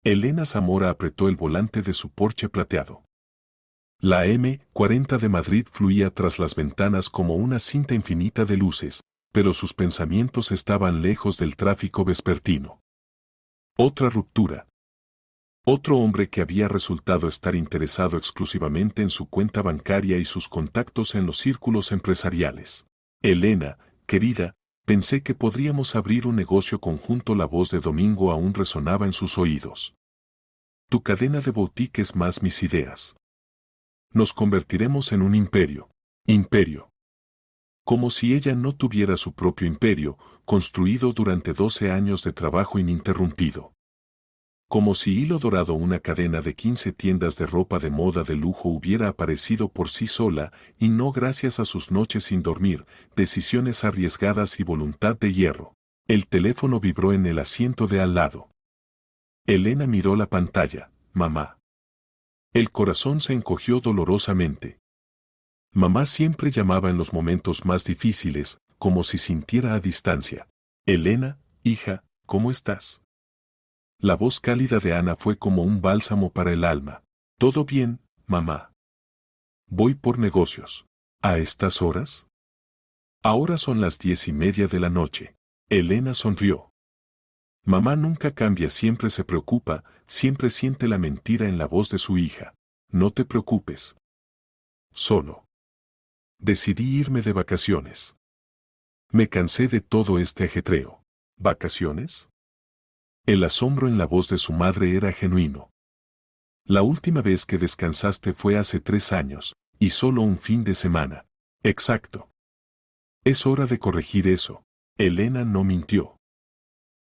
Elena Zamora apretó el volante de su Porsche plateado. La M40 de Madrid fluía tras las ventanas como una cinta infinita de luces, pero sus pensamientos estaban lejos del tráfico vespertino. Otra ruptura. Otro hombre que había resultado estar interesado exclusivamente en su cuenta bancaria y sus contactos en los círculos empresariales. Elena, querida, pensé que podríamos abrir un negocio conjunto. La voz de Domingo aún resonaba en sus oídos. Tu cadena de boutiques más mis ideas. Nos convertiremos en un imperio. Imperio. Como si ella no tuviera su propio imperio, construido durante 12 años de trabajo ininterrumpido. Como si Hilo Dorado, una cadena de 15 tiendas de ropa de moda de lujo, hubiera aparecido por sí sola y no gracias a sus noches sin dormir, decisiones arriesgadas y voluntad de hierro. El teléfono vibró en el asiento de al lado. Elena miró la pantalla. Mamá. El corazón se encogió dolorosamente. Mamá siempre llamaba en los momentos más difíciles, como si sintiera a distancia. Elena, hija, ¿cómo estás? La voz cálida de Ana fue como un bálsamo para el alma. ¿Todo bien, mamá? Voy por negocios. ¿A estas horas? Ahora son las 10:30 de la noche. Elena sonrió. Mamá nunca cambia, siempre se preocupa, siempre siente la mentira en la voz de su hija. No te preocupes. Solo. Decidí irme de vacaciones. Me cansé de todo este ajetreo. ¿Vacaciones? El asombro en la voz de su madre era genuino. La última vez que descansaste fue hace 3 años, y solo un fin de semana. Exacto. Es hora de corregir eso. Elena no mintió.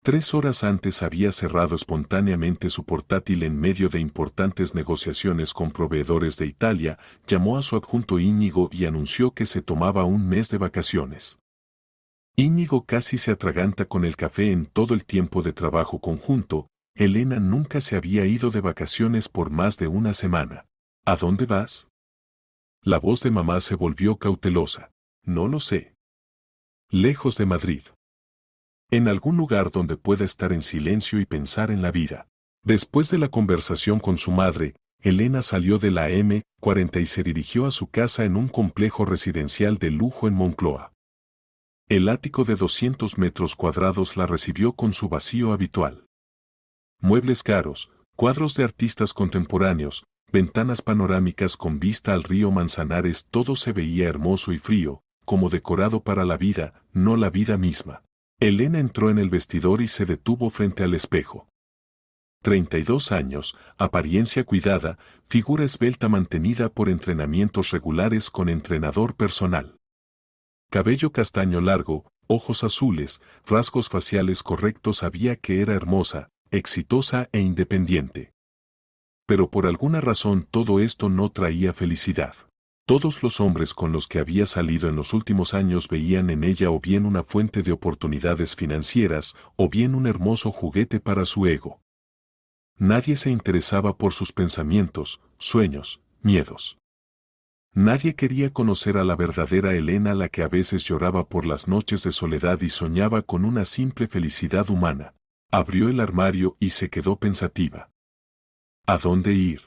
3 horas antes había cerrado espontáneamente su portátil en medio de importantes negociaciones con proveedores de Italia, llamó a su adjunto Íñigo y anunció que se tomaba un mes de vacaciones. Íñigo casi se atraganta con el café. En todo el tiempo de trabajo conjunto, Elena nunca se había ido de vacaciones por más de una semana. ¿A dónde vas? La voz de mamá se volvió cautelosa. No lo sé. Lejos de Madrid. En algún lugar donde pueda estar en silencio y pensar en la vida. Después de la conversación con su madre, Elena salió de la M40 y se dirigió a su casa en un complejo residencial de lujo en Moncloa. El ático de 200 metros cuadrados la recibió con su vacío habitual. Muebles caros, cuadros de artistas contemporáneos, ventanas panorámicas con vista al río Manzanares, todo se veía hermoso y frío, como decorado para la vida, no la vida misma. Elena entró en el vestidor y se detuvo frente al espejo. 32 años, apariencia cuidada, figura esbelta mantenida por entrenamientos regulares con entrenador personal. Cabello castaño largo, ojos azules, rasgos faciales correctos. Sabía que era hermosa, exitosa e independiente. Pero por alguna razón todo esto no traía felicidad. Todos los hombres con los que había salido en los últimos años veían en ella o bien una fuente de oportunidades financieras o bien un hermoso juguete para su ego. Nadie se interesaba por sus pensamientos, sueños, miedos. Nadie quería conocer a la verdadera Elena, la que a veces lloraba por las noches de soledad y soñaba con una simple felicidad humana. Abrió el armario y se quedó pensativa. ¿A dónde ir?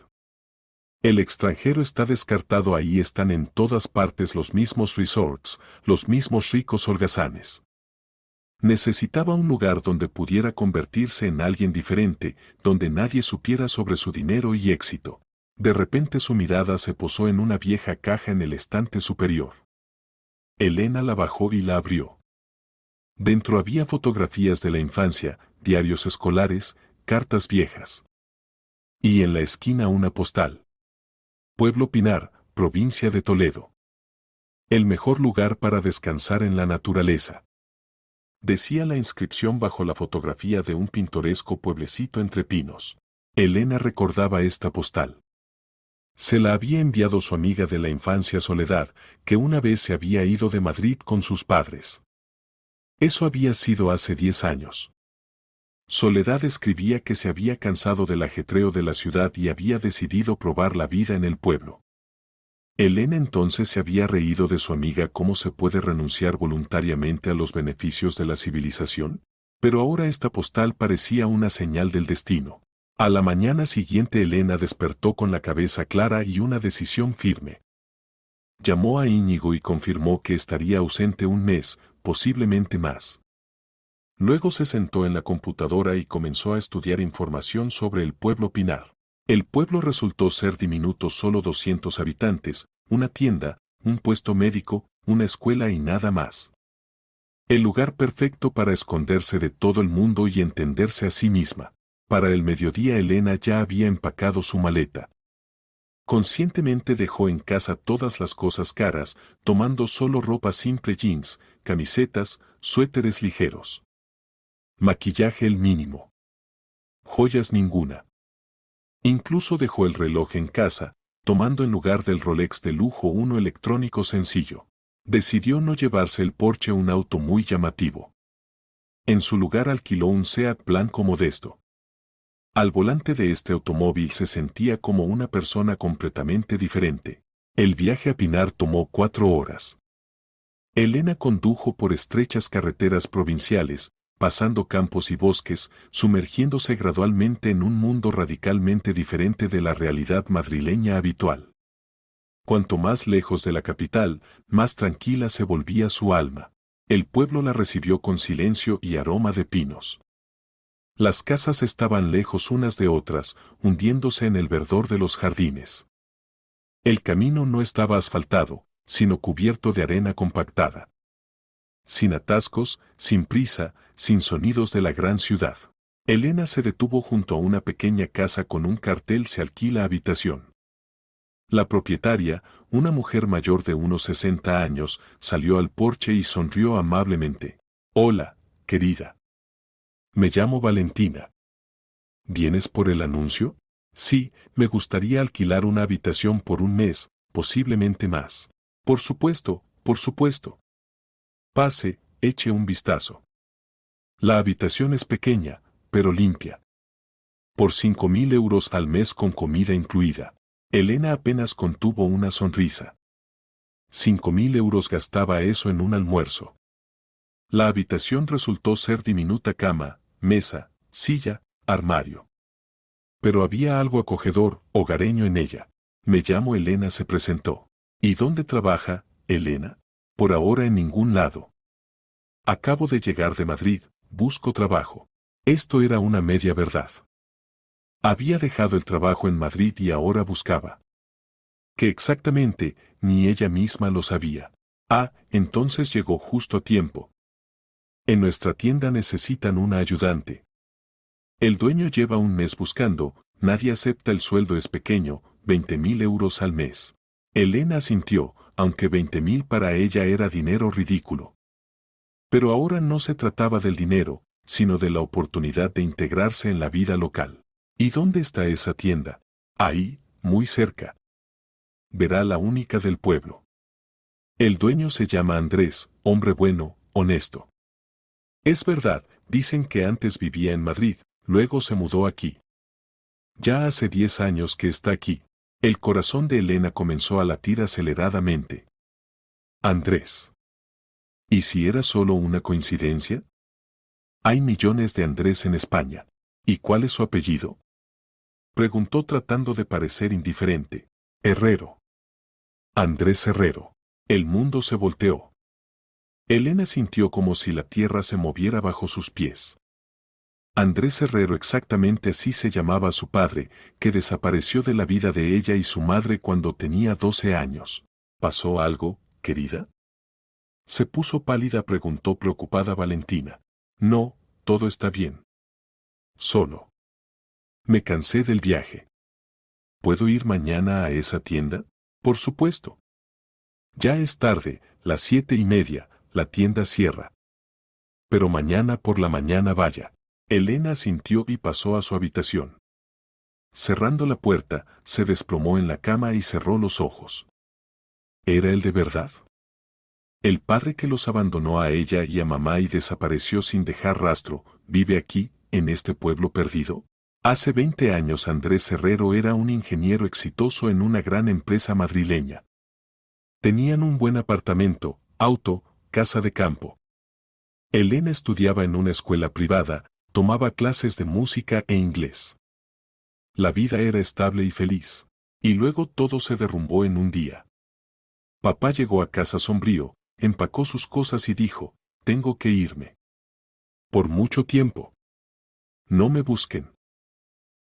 El extranjero está descartado. Ahí están en todas partes los mismos resorts, los mismos ricos holgazanes. Necesitaba un lugar donde pudiera convertirse en alguien diferente, donde nadie supiera sobre su dinero y éxito. De repente su mirada se posó en una vieja caja en el estante superior. Elena la bajó y la abrió. Dentro había fotografías de la infancia, diarios escolares, cartas viejas. Y en la esquina una postal. Pueblo Pinar, provincia de Toledo. El mejor lugar para descansar en la naturaleza. Decía la inscripción bajo la fotografía de un pintoresco pueblecito entre pinos. Elena recordaba esta postal. Se la había enviado su amiga de la infancia Soledad, que una vez se había ido de Madrid con sus padres. Eso había sido hace 10 años. Soledad escribía que se había cansado del ajetreo de la ciudad y había decidido probar la vida en el pueblo. Elena entonces se había reído de su amiga. ¿Cómo se puede renunciar voluntariamente a los beneficios de la civilización? Pero ahora esta postal parecía una señal del destino. A la mañana siguiente Elena despertó con la cabeza clara y una decisión firme. Llamó a Íñigo y confirmó que estaría ausente un mes, posiblemente más. Luego se sentó en la computadora y comenzó a estudiar información sobre el pueblo Pinar. El pueblo resultó ser diminuto, solo 200 habitantes, una tienda, un puesto médico, una escuela y nada más. El lugar perfecto para esconderse de todo el mundo y entenderse a sí misma. Para el mediodía Elena ya había empacado su maleta. Conscientemente dejó en casa todas las cosas caras, tomando solo ropa simple: jeans, camisetas, suéteres ligeros. Maquillaje el mínimo. Joyas ninguna. Incluso dejó el reloj en casa, tomando en lugar del Rolex de lujo uno electrónico sencillo. Decidió no llevarse el Porsche, un auto muy llamativo. En su lugar alquiló un Seat blanco modesto. Al volante de este automóvil se sentía como una persona completamente diferente. El viaje a Pinar tomó 4 horas. Elena condujo por estrechas carreteras provinciales, pasando campos y bosques, sumergiéndose gradualmente en un mundo radicalmente diferente de la realidad madrileña habitual. Cuanto más lejos de la capital, más tranquila se volvía su alma. El pueblo la recibió con silencio y aroma de pinos. Las casas estaban lejos unas de otras, hundiéndose en el verdor de los jardines. El camino no estaba asfaltado, sino cubierto de arena compactada. Sin atascos, sin prisa, sin sonidos de la gran ciudad. Elena se detuvo junto a una pequeña casa con un cartel: se alquila habitación. La propietaria, una mujer mayor de unos 60 años, salió al porche y sonrió amablemente. «Hola, querida. Me llamo Valentina. ¿Vienes por el anuncio? Sí, me gustaría alquilar una habitación por un mes, posiblemente más. Por supuesto, por supuesto. Pase, eche un vistazo. La habitación es pequeña, pero limpia. Por 5.000 euros al mes con comida incluida». Elena apenas contuvo una sonrisa. 5.000 euros gastaba eso en un almuerzo. La habitación resultó ser diminuta: cama, mesa, silla, armario. Pero había algo acogedor, hogareño en ella. «Me llamo Elena», se presentó. «¿Y dónde trabaja, Elena?» «Por ahora en ningún lado. Acabo de llegar de Madrid, busco trabajo». Esto era una media verdad. Había dejado el trabajo en Madrid y ahora buscaba. ¿Qué exactamente? Ni ella misma lo sabía. Ah, entonces llegó justo a tiempo. En nuestra tienda necesitan una ayudante. El dueño lleva un mes buscando, nadie acepta, el sueldo es pequeño, 20.000 euros al mes. Elena asintió, aunque 20.000 para ella era dinero ridículo. Pero ahora no se trataba del dinero, sino de la oportunidad de integrarse en la vida local. ¿Y dónde está esa tienda? Ahí, muy cerca. Verá, la única del pueblo. El dueño se llama Andrés, hombre bueno, honesto. Es verdad, dicen que antes vivía en Madrid, luego se mudó aquí. Ya hace 10 años que está aquí. El corazón de Elena comenzó a latir aceleradamente. Andrés. ¿Y si era solo una coincidencia? Hay millones de Andrés en España. ¿Y cuál es su apellido?, preguntó tratando de parecer indiferente. Herrero. Andrés Herrero. El mundo se volteó. Elena sintió como si la tierra se moviera bajo sus pies. Andrés Herrero, exactamente así se llamaba su padre, que desapareció de la vida de ella y su madre cuando tenía 12 años. ¿Pasó algo, querida? Se puso pálida, preguntó preocupada Valentina. No, todo está bien. Solo. Me cansé del viaje. ¿Puedo ir mañana a esa tienda? Por supuesto. Ya es tarde, las 7:30, la tienda cierra. Pero mañana por la mañana vaya. Elena asintió y pasó a su habitación. Cerrando la puerta, se desplomó en la cama y cerró los ojos. ¿Era él de verdad? El padre que los abandonó a ella y a mamá y desapareció sin dejar rastro, ¿vive aquí, en este pueblo perdido? Hace 20 años Andrés Herrero era un ingeniero exitoso en una gran empresa madrileña. Tenían un buen apartamento, auto, casa de campo. Elena estudiaba en una escuela privada, tomaba clases de música e inglés. La vida era estable y feliz. Y luego todo se derrumbó en un día. Papá llegó a casa sombrío, empacó sus cosas y dijo, tengo que irme. Por mucho tiempo. No me busquen.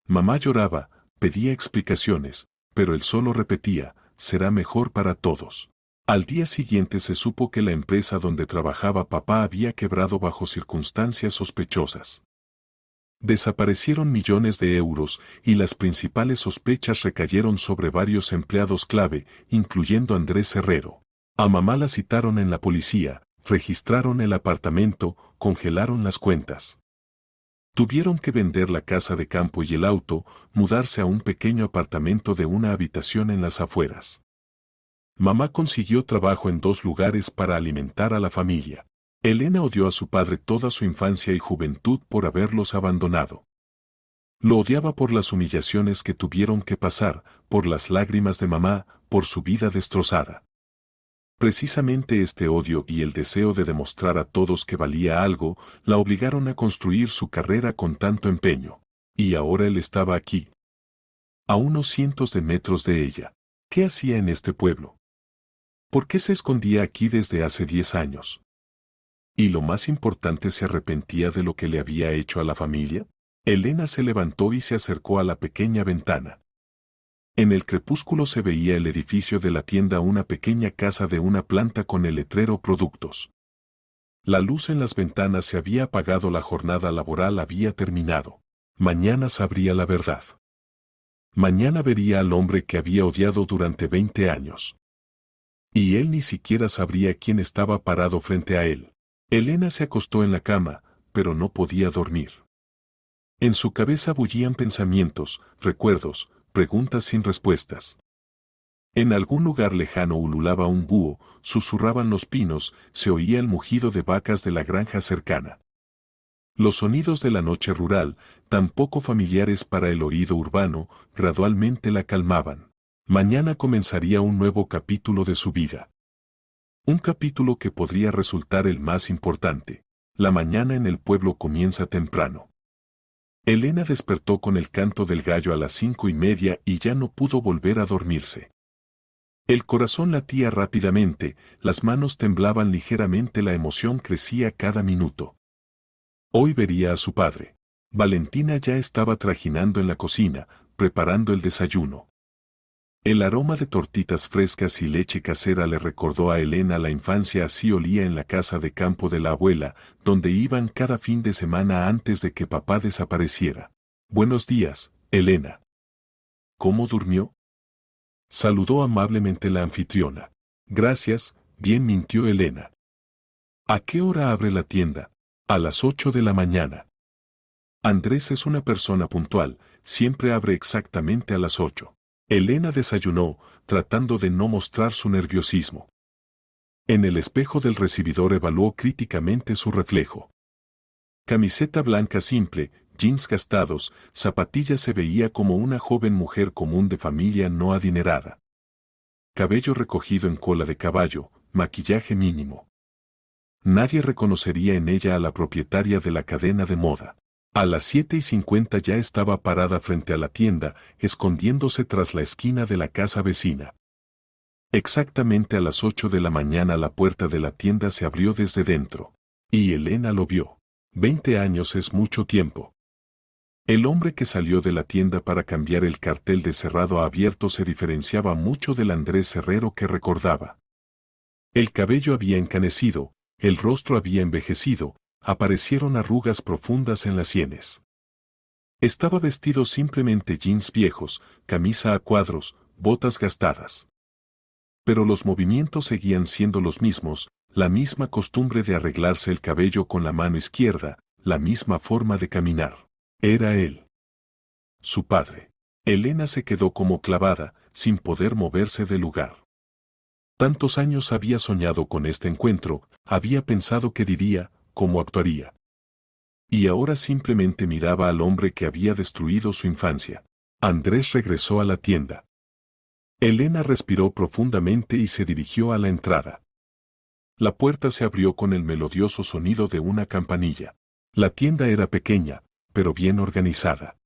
Mamá lloraba, pedía explicaciones, pero él solo repetía, será mejor para todos. Al día siguiente se supo que la empresa donde trabajaba papá había quebrado bajo circunstancias sospechosas. Desaparecieron millones de euros y las principales sospechas recayeron sobre varios empleados clave, incluyendo Andrés Herrero. A mamá la citaron en la policía, registraron el apartamento, congelaron las cuentas. Tuvieron que vender la casa de campo y el auto, mudarse a un pequeño apartamento de una habitación en las afueras. Mamá consiguió trabajo en 2 lugares para alimentar a la familia. Elena odió a su padre toda su infancia y juventud por haberlos abandonado. Lo odiaba por las humillaciones que tuvieron que pasar, por las lágrimas de mamá, por su vida destrozada. Precisamente este odio y el deseo de demostrar a todos que valía algo, la obligaron a construir su carrera con tanto empeño. Y ahora él estaba aquí. A unos cientos de metros de ella. ¿Qué hacía en este pueblo? ¿Por qué se escondía aquí desde hace 10 años? Y lo más importante, ¿se arrepentía de lo que le había hecho a la familia? Elena se levantó y se acercó a la pequeña ventana. En el crepúsculo se veía el edificio de la tienda, una pequeña casa de una planta con el letrero Productos. La luz en las ventanas se había apagado, la jornada laboral había terminado. Mañana sabría la verdad. Mañana vería al hombre que había odiado durante 20 años. Y él ni siquiera sabría quién estaba parado frente a él. Elena se acostó en la cama, pero no podía dormir. En su cabeza bullían pensamientos, recuerdos, preguntas sin respuestas. En algún lugar lejano ululaba un búho, susurraban los pinos, se oía el mugido de vacas de la granja cercana. Los sonidos de la noche rural, tan poco familiares para el oído urbano, gradualmente la calmaban. Mañana comenzaría un nuevo capítulo de su vida. Un capítulo que podría resultar el más importante. La mañana en el pueblo comienza temprano. Elena despertó con el canto del gallo a las 5:30 y ya no pudo volver a dormirse. El corazón latía rápidamente, las manos temblaban ligeramente, la emoción crecía cada minuto. Hoy vería a su padre. Valentina ya estaba trajinando en la cocina, preparando el desayuno. El aroma de tortitas frescas y leche casera le recordó a Elena la infancia. Así olía en la casa de campo de la abuela, donde iban cada fin de semana antes de que papá desapareciera. Buenos días, Elena. ¿Cómo durmió? Saludó amablemente la anfitriona. Gracias, bien, mintió Elena. ¿A qué hora abre la tienda? A las 8 de la mañana. Andrés es una persona puntual, siempre abre exactamente a las 8. Elena desayunó, tratando de no mostrar su nerviosismo. En el espejo del recibidor evaluó críticamente su reflejo. Camiseta blanca simple, jeans gastados, zapatillas, se veía como una joven mujer común de familia no adinerada. Cabello recogido en cola de caballo, maquillaje mínimo. Nadie reconocería en ella a la propietaria de la cadena de moda. A las 7:50 ya estaba parada frente a la tienda, escondiéndose tras la esquina de la casa vecina. Exactamente a las 8 de la mañana la puerta de la tienda se abrió desde dentro. Y Elena lo vio. 20 años es mucho tiempo. El hombre que salió de la tienda para cambiar el cartel de cerrado a abierto se diferenciaba mucho del Andrés Herrero que recordaba. El cabello había encanecido, el rostro había envejecido, aparecieron arrugas profundas en las sienes. Estaba vestido simplemente jeans viejos, camisa a cuadros, botas gastadas. Pero los movimientos seguían siendo los mismos, la misma costumbre de arreglarse el cabello con la mano izquierda, la misma forma de caminar. Era él. Su padre. Elena se quedó como clavada, sin poder moverse del lugar. Tantos años había soñado con este encuentro, había pensado qué diría, cómo actuaría. Y ahora simplemente miraba al hombre que había destruido su infancia. Andrés regresó a la tienda. Elena respiró profundamente y se dirigió a la entrada. La puerta se abrió con el melodioso sonido de una campanilla. La tienda era pequeña, pero bien organizada.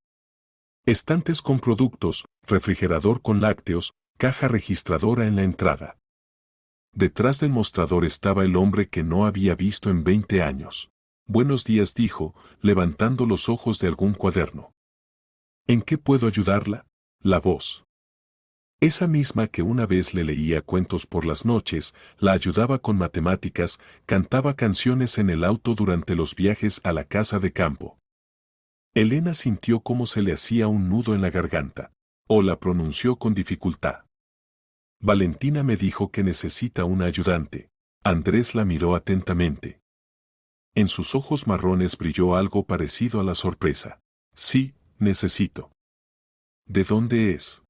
Estantes con productos, refrigerador con lácteos, caja registradora en la entrada. Detrás del mostrador estaba el hombre que no había visto en 20 años. Buenos días, dijo, levantando los ojos de algún cuaderno. ¿En qué puedo ayudarla? La voz. Esa misma que una vez le leía cuentos por las noches, la ayudaba con matemáticas, cantaba canciones en el auto durante los viajes a la casa de campo. Elena sintió cómo se le hacía un nudo en la garganta, o la pronunció con dificultad. Valentina me dijo que necesita una ayudante. Andrés la miró atentamente. En sus ojos marrones brilló algo parecido a la sorpresa. Sí, necesito. ¿De dónde es?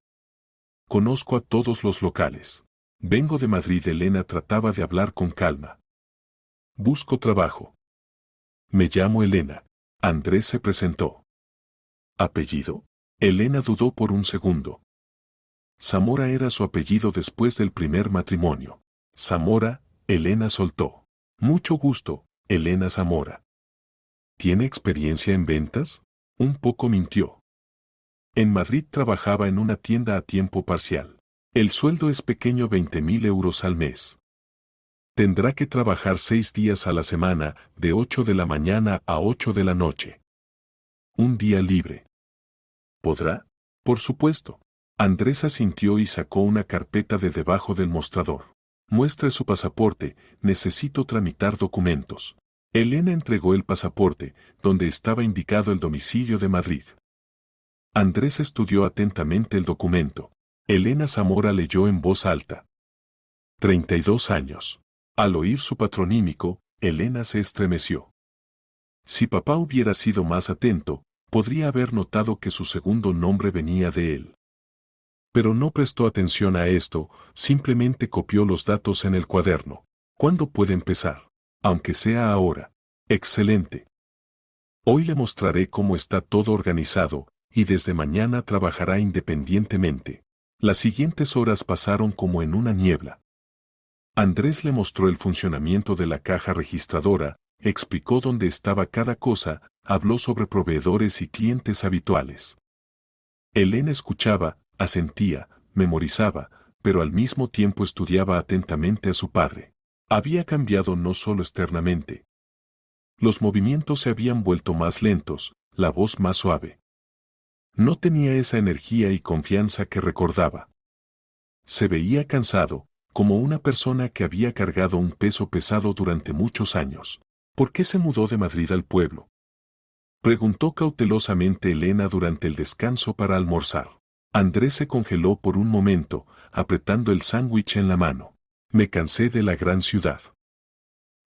Conozco a todos los locales. Vengo de Madrid. Elena trataba de hablar con calma. Busco trabajo. Me llamo Elena. Andrés se presentó. ¿Apellido? Elena dudó por un segundo. Zamora era su apellido después del primer matrimonio. Zamora, Elena soltó. Mucho gusto, Elena Zamora. ¿Tiene experiencia en ventas? Un poco mintió. En Madrid trabajaba en una tienda a tiempo parcial. El sueldo es pequeño, 20.000 euros al mes. Tendrá que trabajar 6 días a la semana, de 8 de la mañana a 8 de la noche. Un día libre. ¿Podrá? Por supuesto. Andrés asintió y sacó una carpeta de debajo del mostrador. Muestre su pasaporte, necesito tramitar documentos. Elena entregó el pasaporte, donde estaba indicado el domicilio de Madrid. Andrés estudió atentamente el documento. Elena Zamora leyó en voz alta. 32 años. Al oír su patronímico, Elena se estremeció. Si papá hubiera sido más atento, podría haber notado que su segundo nombre venía de él. Pero no prestó atención a esto, simplemente copió los datos en el cuaderno. ¿Cuándo puede empezar? Aunque sea ahora. Excelente. Hoy le mostraré cómo está todo organizado, y desde mañana trabajará independientemente. Las siguientes horas pasaron como en una niebla. Andrés le mostró el funcionamiento de la caja registradora, explicó dónde estaba cada cosa, habló sobre proveedores y clientes habituales. Elena escuchaba, asentía, memorizaba, pero al mismo tiempo estudiaba atentamente a su padre. Había cambiado no solo externamente. Los movimientos se habían vuelto más lentos, la voz más suave. No tenía esa energía y confianza que recordaba. Se veía cansado, como una persona que había cargado un peso pesado durante muchos años. ¿Por qué se mudó de Madrid al pueblo? Preguntó cautelosamente Elena durante el descanso para almorzar. Andrés se congeló por un momento, apretando el sándwich en la mano. Me cansé de la gran ciudad.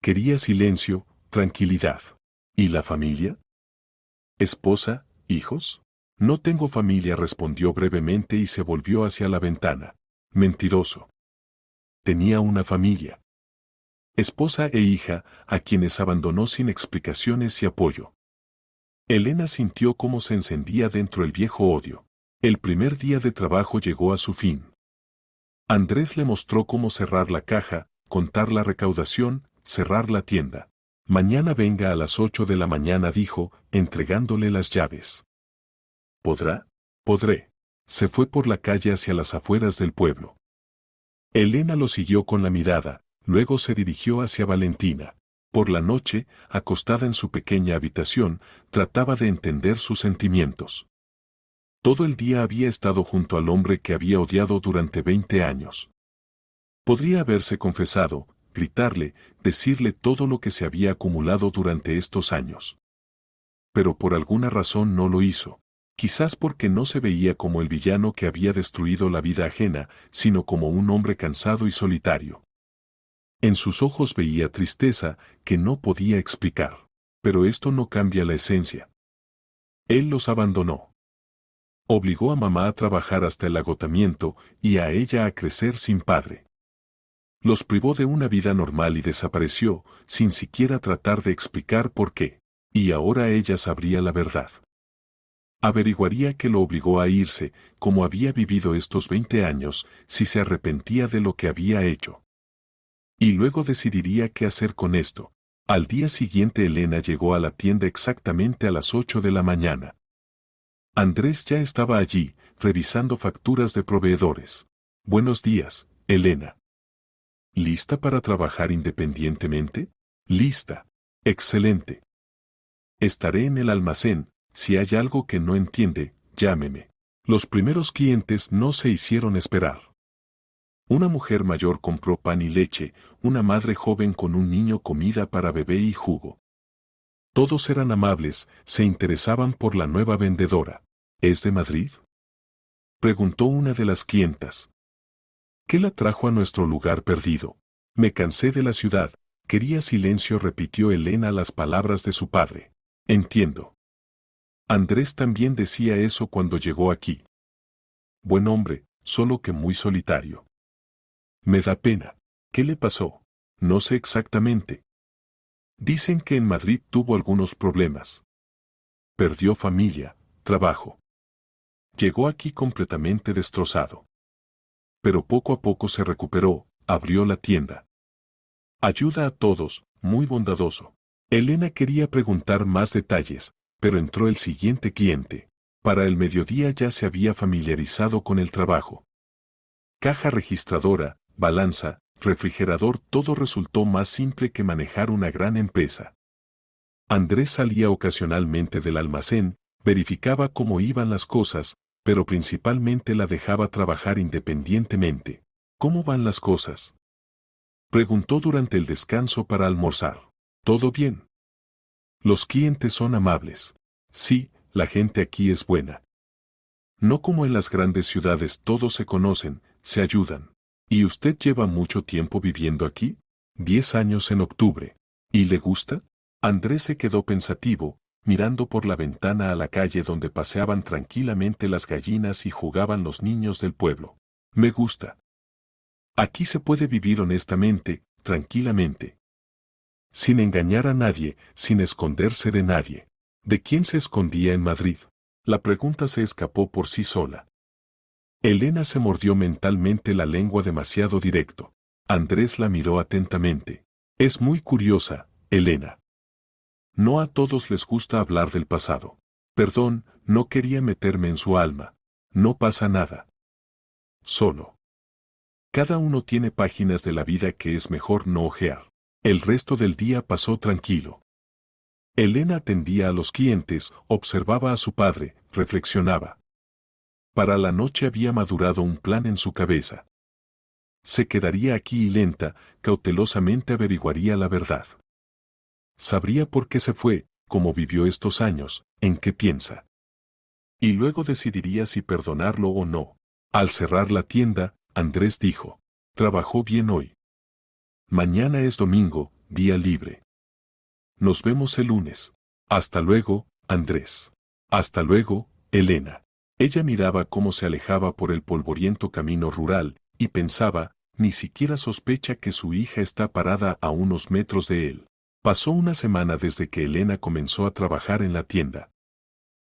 Quería silencio, tranquilidad. ¿Y la familia? ¿Esposa, hijos? No tengo familia, respondió brevemente y se volvió hacia la ventana. Mentiroso. Tenía una familia. Esposa e hija, a quienes abandonó sin explicaciones y apoyo. Elena sintió cómo se encendía dentro el viejo odio. El primer día de trabajo llegó a su fin. Andrés le mostró cómo cerrar la caja, contar la recaudación, cerrar la tienda. Mañana venga a las 8 de la mañana, dijo, entregándole las llaves. ¿Podrá? Podré. Se fue por la calle hacia las afueras del pueblo. Elena lo siguió con la mirada, luego se dirigió hacia Valentina. Por la noche, acostada en su pequeña habitación, trataba de entender sus sentimientos. Todo el día había estado junto al hombre que había odiado durante 20 años. Podría haberse confesado, gritarle, decirle todo lo que se había acumulado durante estos años. Pero por alguna razón no lo hizo. Quizás porque no se veía como el villano que había destruido la vida ajena, sino como un hombre cansado y solitario. En sus ojos veía tristeza que no podía explicar. Pero esto no cambia la esencia. Él los abandonó. Obligó a mamá a trabajar hasta el agotamiento y a ella a crecer sin padre. Los privó de una vida normal y desapareció, sin siquiera tratar de explicar por qué. Y ahora ella sabría la verdad. Averiguaría qué lo obligó a irse, cómo había vivido estos 20 años, si se arrepentía de lo que había hecho. Y luego decidiría qué hacer con esto. Al día siguiente Elena llegó a la tienda exactamente a las 8 de la mañana. Andrés ya estaba allí, revisando facturas de proveedores. Buenos días, Elena. ¿Lista para trabajar independientemente? Lista. Excelente. Estaré en el almacén, si hay algo que no entiende, llámeme. Los primeros clientes no se hicieron esperar. Una mujer mayor compró pan y leche, una madre joven con un niño comida para bebé y jugo. Todos eran amables, se interesaban por la nueva vendedora. ¿Es de Madrid?, preguntó una de las clientas. ¿Qué la trajo a nuestro lugar perdido? Me cansé de la ciudad, quería silencio, repitió Elena las palabras de su padre. Entiendo. Andrés también decía eso cuando llegó aquí. Buen hombre, solo que muy solitario. Me da pena. ¿Qué le pasó? No sé exactamente. Dicen que en Madrid tuvo algunos problemas. Perdió familia, trabajo. Llegó aquí completamente destrozado. Pero poco a poco se recuperó, abrió la tienda. Ayuda a todos, muy bondadoso. Elena quería preguntar más detalles, pero entró el siguiente cliente. Para el mediodía ya se había familiarizado con el trabajo. Caja registradora, balanza, refrigerador, todo resultó más simple que manejar una gran empresa. Andrés salía ocasionalmente del almacén, verificaba cómo iban las cosas, pero principalmente la dejaba trabajar independientemente. ¿Cómo van las cosas?, preguntó durante el descanso para almorzar. ¿Todo bien? Los clientes son amables. Sí, la gente aquí es buena. No como en las grandes ciudades, todos se conocen, se ayudan. ¿Y usted lleva mucho tiempo viviendo aquí? 10 años en octubre. ¿Y le gusta? Andrés se quedó pensativo, mirando por la ventana a la calle donde paseaban tranquilamente las gallinas y jugaban los niños del pueblo. Me gusta. Aquí se puede vivir honestamente, tranquilamente. Sin engañar a nadie, sin esconderse de nadie. ¿De quién se escondía en Madrid? La pregunta se escapó por sí sola. Elena se mordió mentalmente la lengua demasiado directo. Andrés la miró atentamente. Es muy curiosa, Elena. No a todos les gusta hablar del pasado. Perdón, no quería meterme en su alma. No pasa nada. Solo. Cada uno tiene páginas de la vida que es mejor no ojear. El resto del día pasó tranquilo. Elena atendía a los clientes, observaba a su padre, reflexionaba. Para la noche había madurado un plan en su cabeza. Se quedaría aquí y lenta, cautelosamente averiguaría la verdad. Sabría por qué se fue, cómo vivió estos años, en qué piensa. Y luego decidiría si perdonarlo o no. Al cerrar la tienda, Andrés dijo: trabajó bien hoy. Mañana es domingo, día libre. Nos vemos el lunes. Hasta luego, Andrés. Hasta luego, Elena. Ella miraba cómo se alejaba por el polvoriento camino rural, y pensaba, ni siquiera sospecha que su hija está parada a unos metros de él. Pasó una semana desde que Elena comenzó a trabajar en la tienda.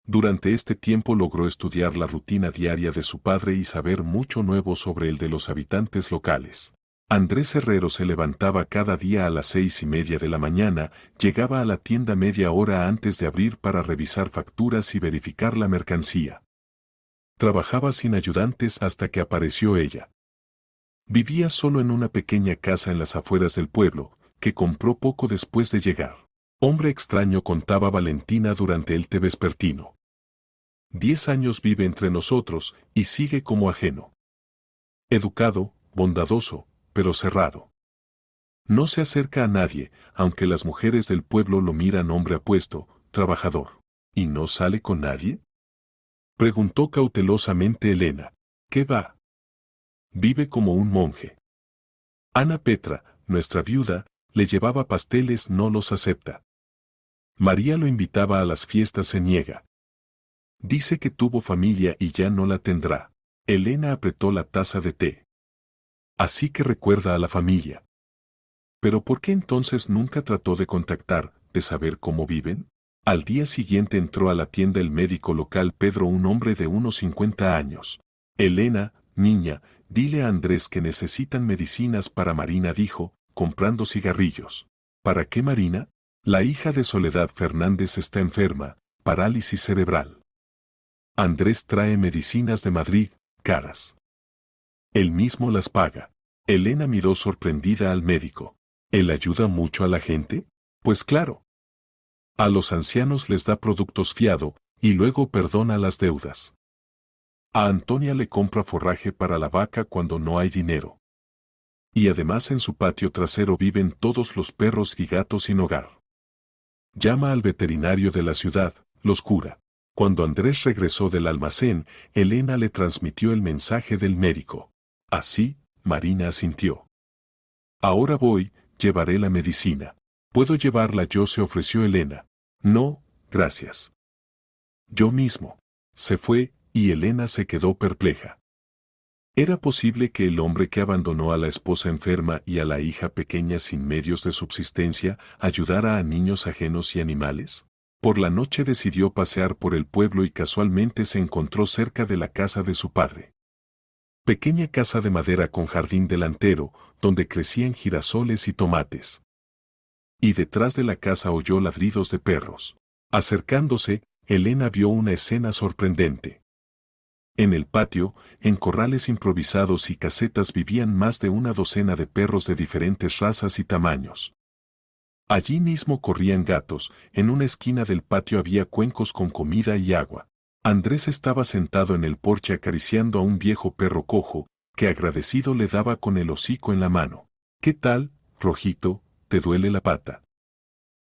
Durante este tiempo logró estudiar la rutina diaria de su padre y saber mucho nuevo sobre el de los habitantes locales. Andrés Herrero se levantaba cada día a las 6:30 de la mañana, llegaba a la tienda media hora antes de abrir para revisar facturas y verificar la mercancía. Trabajaba sin ayudantes hasta que apareció ella. Vivía solo en una pequeña casa en las afueras del pueblo, que compró poco después de llegar. Hombre extraño, contaba Valentina durante el té vespertino. 10 años vive entre nosotros y sigue como ajeno. Educado, bondadoso, pero cerrado. No se acerca a nadie, aunque las mujeres del pueblo lo miran hombre apuesto, trabajador. ¿Y no sale con nadie?, preguntó cautelosamente Elena. ¿Qué va? Vive como un monje. Ana Petra, nuestra viuda, le llevaba pasteles, no los acepta. María lo invitaba a las fiestas, se niega. Dice que tuvo familia y ya no la tendrá. Elena apretó la taza de té. Así que recuerda a la familia. ¿Pero por qué entonces nunca trató de contactar, de saber cómo viven? Al día siguiente entró a la tienda el médico local Pedro, un hombre de unos 50 años. Elena, niña, dile a Andrés que necesitan medicinas para Marina, dijo, comprando cigarrillos. ¿Para qué Marina? La hija de Soledad Fernández está enferma, parálisis cerebral. Andrés trae medicinas de Madrid, caras. Él mismo las paga. Elena miró sorprendida al médico. ¿Él ayuda mucho a la gente? Pues claro. A los ancianos les da productos fiado, y luego perdona las deudas. A Antonia le compra forraje para la vaca cuando no hay dinero. Y además en su patio trasero viven todos los perros y gatos sin hogar. Llama al veterinario de la ciudad, los cura. Cuando Andrés regresó del almacén, Elena le transmitió el mensaje del médico. Así, Marina asintió. Ahora voy, llevaré la medicina. ¿Puedo llevarla yo?, se ofreció Elena. No, gracias. Yo mismo. Se fue, y Elena se quedó perpleja. ¿Era posible que el hombre que abandonó a la esposa enferma y a la hija pequeña sin medios de subsistencia ayudara a niños ajenos y animales? Por la noche decidió pasear por el pueblo y casualmente se encontró cerca de la casa de su padre. Pequeña casa de madera con jardín delantero, donde crecían girasoles y tomates. Y detrás de la casa oyó ladridos de perros. Acercándose, Elena vio una escena sorprendente. En el patio, en corrales improvisados y casetas vivían más de una docena de perros de diferentes razas y tamaños. Allí mismo corrían gatos, en una esquina del patio había cuencos con comida y agua. Andrés estaba sentado en el porche acariciando a un viejo perro cojo, que agradecido le daba con el hocico en la mano. ¿Qué tal, Rojito, te duele la pata?,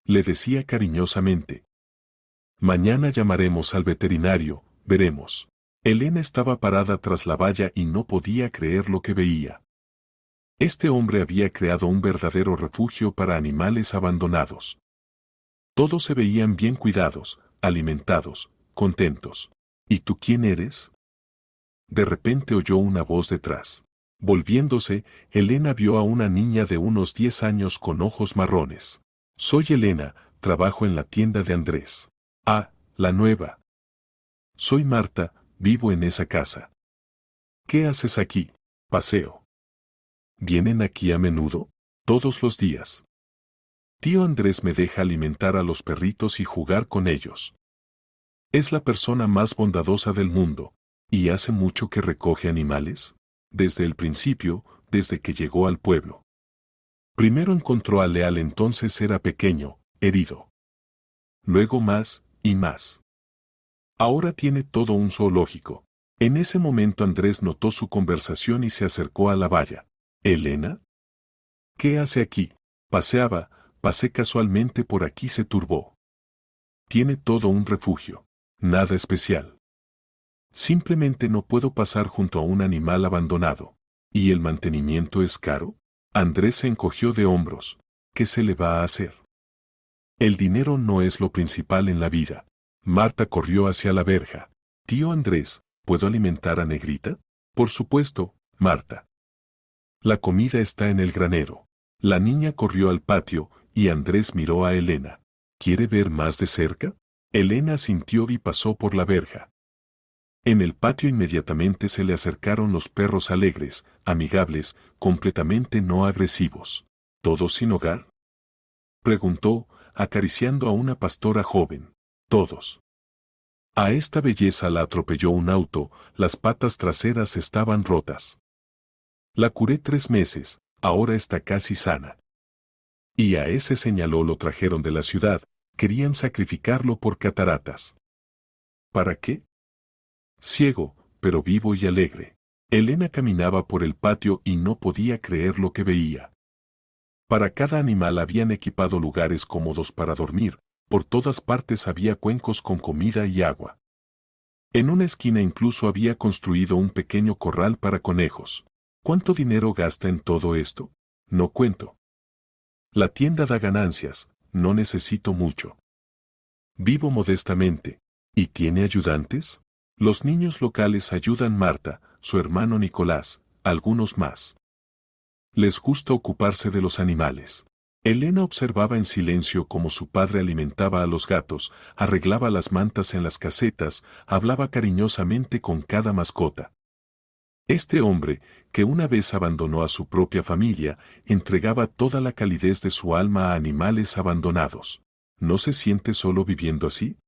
le decía cariñosamente. Mañana llamaremos al veterinario, veremos. Elena estaba parada tras la valla y no podía creer lo que veía. Este hombre había creado un verdadero refugio para animales abandonados. Todos se veían bien cuidados, alimentados, contentos. ¿Y tú quién eres?, de repente oyó una voz detrás. Volviéndose, Elena vio a una niña de unos 10 años con ojos marrones. Soy Elena, trabajo en la tienda de Andrés. Ah, la nueva. Soy Marta, vivo en esa casa. ¿Qué haces aquí? Paseo. ¿Vienen aquí a menudo? Todos los días. Tío Andrés me deja alimentar a los perritos y jugar con ellos. Es la persona más bondadosa del mundo. ¿Y hace mucho que recoge animales? Desde el principio, desde que llegó al pueblo. Primero encontró a Leal, entonces era pequeño, herido. Luego más, y más. Ahora tiene todo un zoológico. En ese momento Andrés notó su conversación y se acercó a la valla. ¿Elena? ¿Qué hace aquí? Pasé casualmente por aquí, se turbó. Tiene todo un refugio. Nada especial. Simplemente no puedo pasar junto a un animal abandonado. ¿Y el mantenimiento es caro? Andrés se encogió de hombros. ¿Qué se le va a hacer? El dinero no es lo principal en la vida. Marta corrió hacia la verja. Tío Andrés, ¿puedo alimentar a Negrita? Por supuesto, Marta. La comida está en el granero. La niña corrió al patio, y Andrés miró a Elena. ¿Quiere ver más de cerca? Elena asintió y pasó por la verja. En el patio inmediatamente se le acercaron los perros alegres, amigables, completamente no agresivos. ¿Todos sin hogar?, preguntó, acariciando a una pastora joven. Todos. A esta belleza la atropelló un auto, las patas traseras estaban rotas. La curé 3 meses, ahora está casi sana. Y a ese señaló, lo trajeron de la ciudad, querían sacrificarlo por cataratas. ¿Para qué? Ciego, pero vivo y alegre. Elena caminaba por el patio y no podía creer lo que veía. Para cada animal habían equipado lugares cómodos para dormir, por todas partes había cuencos con comida y agua. En una esquina incluso había construido un pequeño corral para conejos. ¿Cuánto dinero gasta en todo esto? No cuento. La tienda da ganancias, no necesito mucho. Vivo modestamente. ¿Y tiene ayudantes? Los niños locales ayudan, Marta, su hermano Nicolás, algunos más. Les gusta ocuparse de los animales. Elena observaba en silencio cómo su padre alimentaba a los gatos, arreglaba las mantas en las casetas, hablaba cariñosamente con cada mascota. Este hombre, que una vez abandonó a su propia familia, entregaba toda la calidez de su alma a animales abandonados. ¿No se siente solo viviendo así?,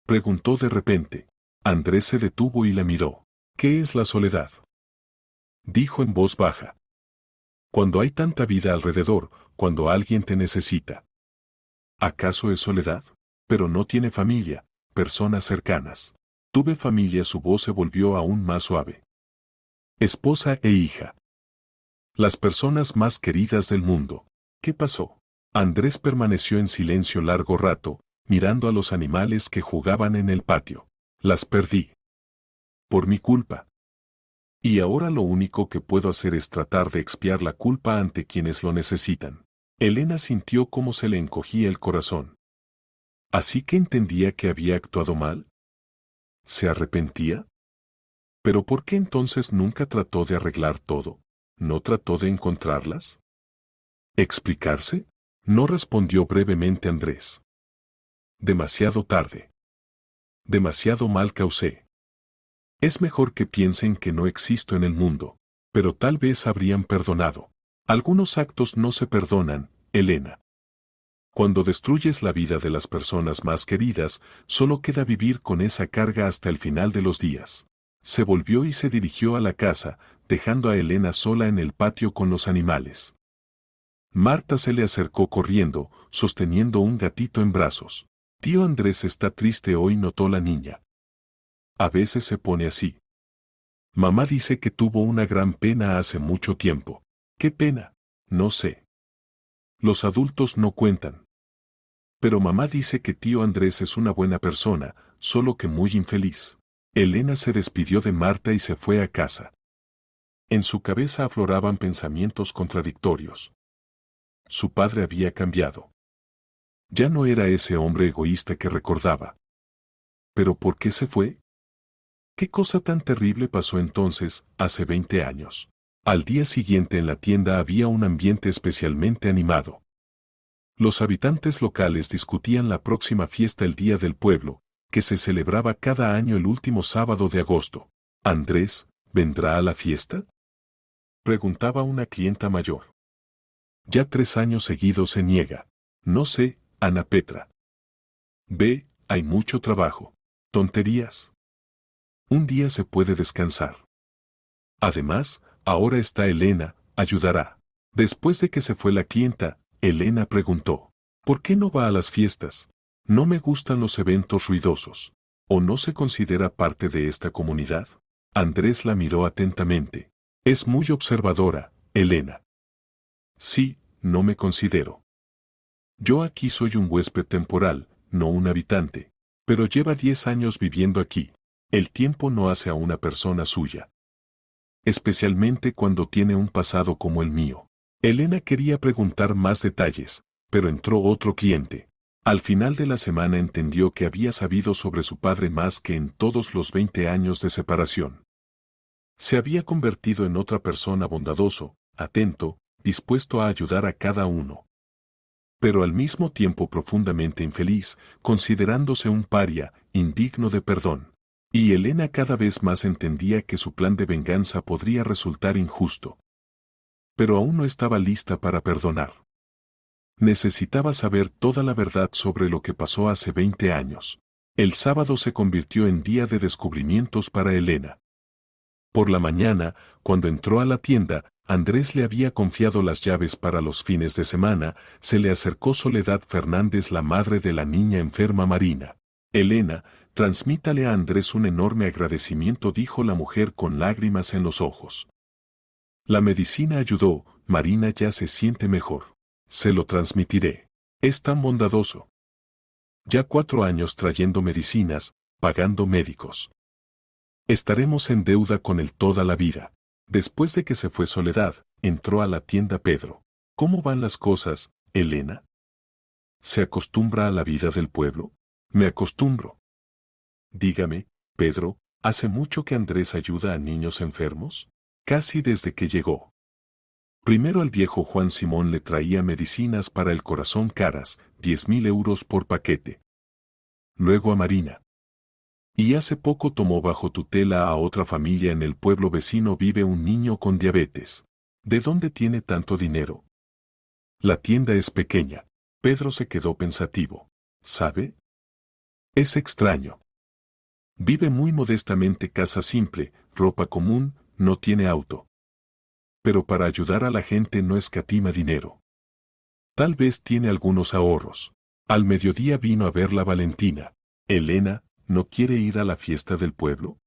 preguntó de repente. Andrés se detuvo y la miró. ¿Qué es la soledad?, dijo en voz baja. Cuando hay tanta vida alrededor, cuando alguien te necesita. ¿Acaso es soledad? Pero no tiene familia, personas cercanas. Tuve familia. Su voz se volvió aún más suave. Esposa e hija. Las personas más queridas del mundo. ¿Qué pasó? Andrés permaneció en silencio largo rato, mirando a los animales que jugaban en el patio. Las perdí. Por mi culpa. Y ahora lo único que puedo hacer es tratar de expiar la culpa ante quienes lo necesitan. Elena sintió cómo se le encogía el corazón. ¿Así que entendía que había actuado mal? ¿Se arrepentía? ¿Pero por qué entonces nunca trató de arreglar todo? ¿No trató de encontrarlas? ¿Explicarse? No respondió brevemente Andrés. Demasiado tarde. Demasiado mal causé. Es mejor que piensen que no existo en el mundo, pero tal vez habrían perdonado. Algunos actos no se perdonan, Elena. Cuando destruyes la vida de las personas más queridas, solo queda vivir con esa carga hasta el final de los días. Se volvió y se dirigió a la casa, dejando a Elena sola en el patio con los animales. Marta se le acercó corriendo, sosteniendo un gatito en brazos. Tío Andrés está triste hoy, notó la niña. A veces se pone así. Mamá dice que tuvo una gran pena hace mucho tiempo. ¿Qué pena? No sé. Los adultos no cuentan. Pero mamá dice que tío Andrés es una buena persona, solo que muy infeliz. Elena se despidió de Marta y se fue a casa. En su cabeza afloraban pensamientos contradictorios. Su padre había cambiado. Ya no era ese hombre egoísta que recordaba. ¿Pero por qué se fue? ¿Qué cosa tan terrible pasó entonces, hace 20 años? Al día siguiente en la tienda había un ambiente especialmente animado. Los habitantes locales discutían la próxima fiesta, el Día del Pueblo, que se celebraba cada año el último sábado de agosto. ¿Andrés vendrá a la fiesta?, preguntaba una clienta mayor. Ya 3 años seguidos se niega. No sé, Ana Petra. Ve, hay mucho trabajo. Tonterías. Un día se puede descansar. Además, ahora está Elena, ayudará. Después de que se fue la clienta, Elena preguntó: ¿por qué no va a las fiestas? No me gustan los eventos ruidosos. ¿O no se considera parte de esta comunidad? Andrés la miró atentamente. Es muy observadora, Elena. Sí, no me considero. Yo aquí soy un huésped temporal, no un habitante. Pero lleva 10 años viviendo aquí. El tiempo no hace a una persona suya. Especialmente cuando tiene un pasado como el mío. Elena quería preguntar más detalles, pero entró otro cliente. Al final de la semana entendió que había sabido sobre su padre más que en todos los 20 años de separación. Se había convertido en otra persona bondadoso, atento, dispuesto a ayudar a cada uno. Pero al mismo tiempo profundamente infeliz, considerándose un paria, indigno de perdón. Y Elena cada vez más entendía que su plan de venganza podría resultar injusto. Pero aún no estaba lista para perdonar. Necesitaba saber toda la verdad sobre lo que pasó hace 20 años. El sábado se convirtió en día de descubrimientos para Elena. Por la mañana, cuando entró a la tienda, Andrés le había confiado las llaves para los fines de semana. Se le acercó Soledad Fernández, la madre de la niña enferma Marina. Elena, transmítale a Andrés un enorme agradecimiento, dijo la mujer con lágrimas en los ojos. La medicina ayudó, Marina ya se siente mejor. Se lo transmitiré. Es tan bondadoso. Ya 4 años trayendo medicinas, pagando médicos. Estaremos en deuda con él toda la vida. Después de que se fue Soledad, entró a la tienda Pedro. ¿Cómo van las cosas, Elena? ¿Se acostumbra a la vida del pueblo? Me acostumbro. Dígame, Pedro, ¿hace mucho que Andrés ayuda a niños enfermos? Casi desde que llegó. Primero al viejo Juan Simón le traía medicinas para el corazón caras, 10.000 euros por paquete. Luego a Marina. Y hace poco tomó bajo tutela a otra familia en el pueblo vecino. Vive un niño con diabetes. ¿De dónde tiene tanto dinero? La tienda es pequeña. Pedro se quedó pensativo. ¿Sabe? Es extraño. Vive muy modestamente, casa simple, ropa común, no tiene auto. Pero para ayudar a la gente no escatima dinero. Tal vez tiene algunos ahorros. Al mediodía vino a verla Valentina. Elena, ¿no quiere ir a la fiesta del pueblo?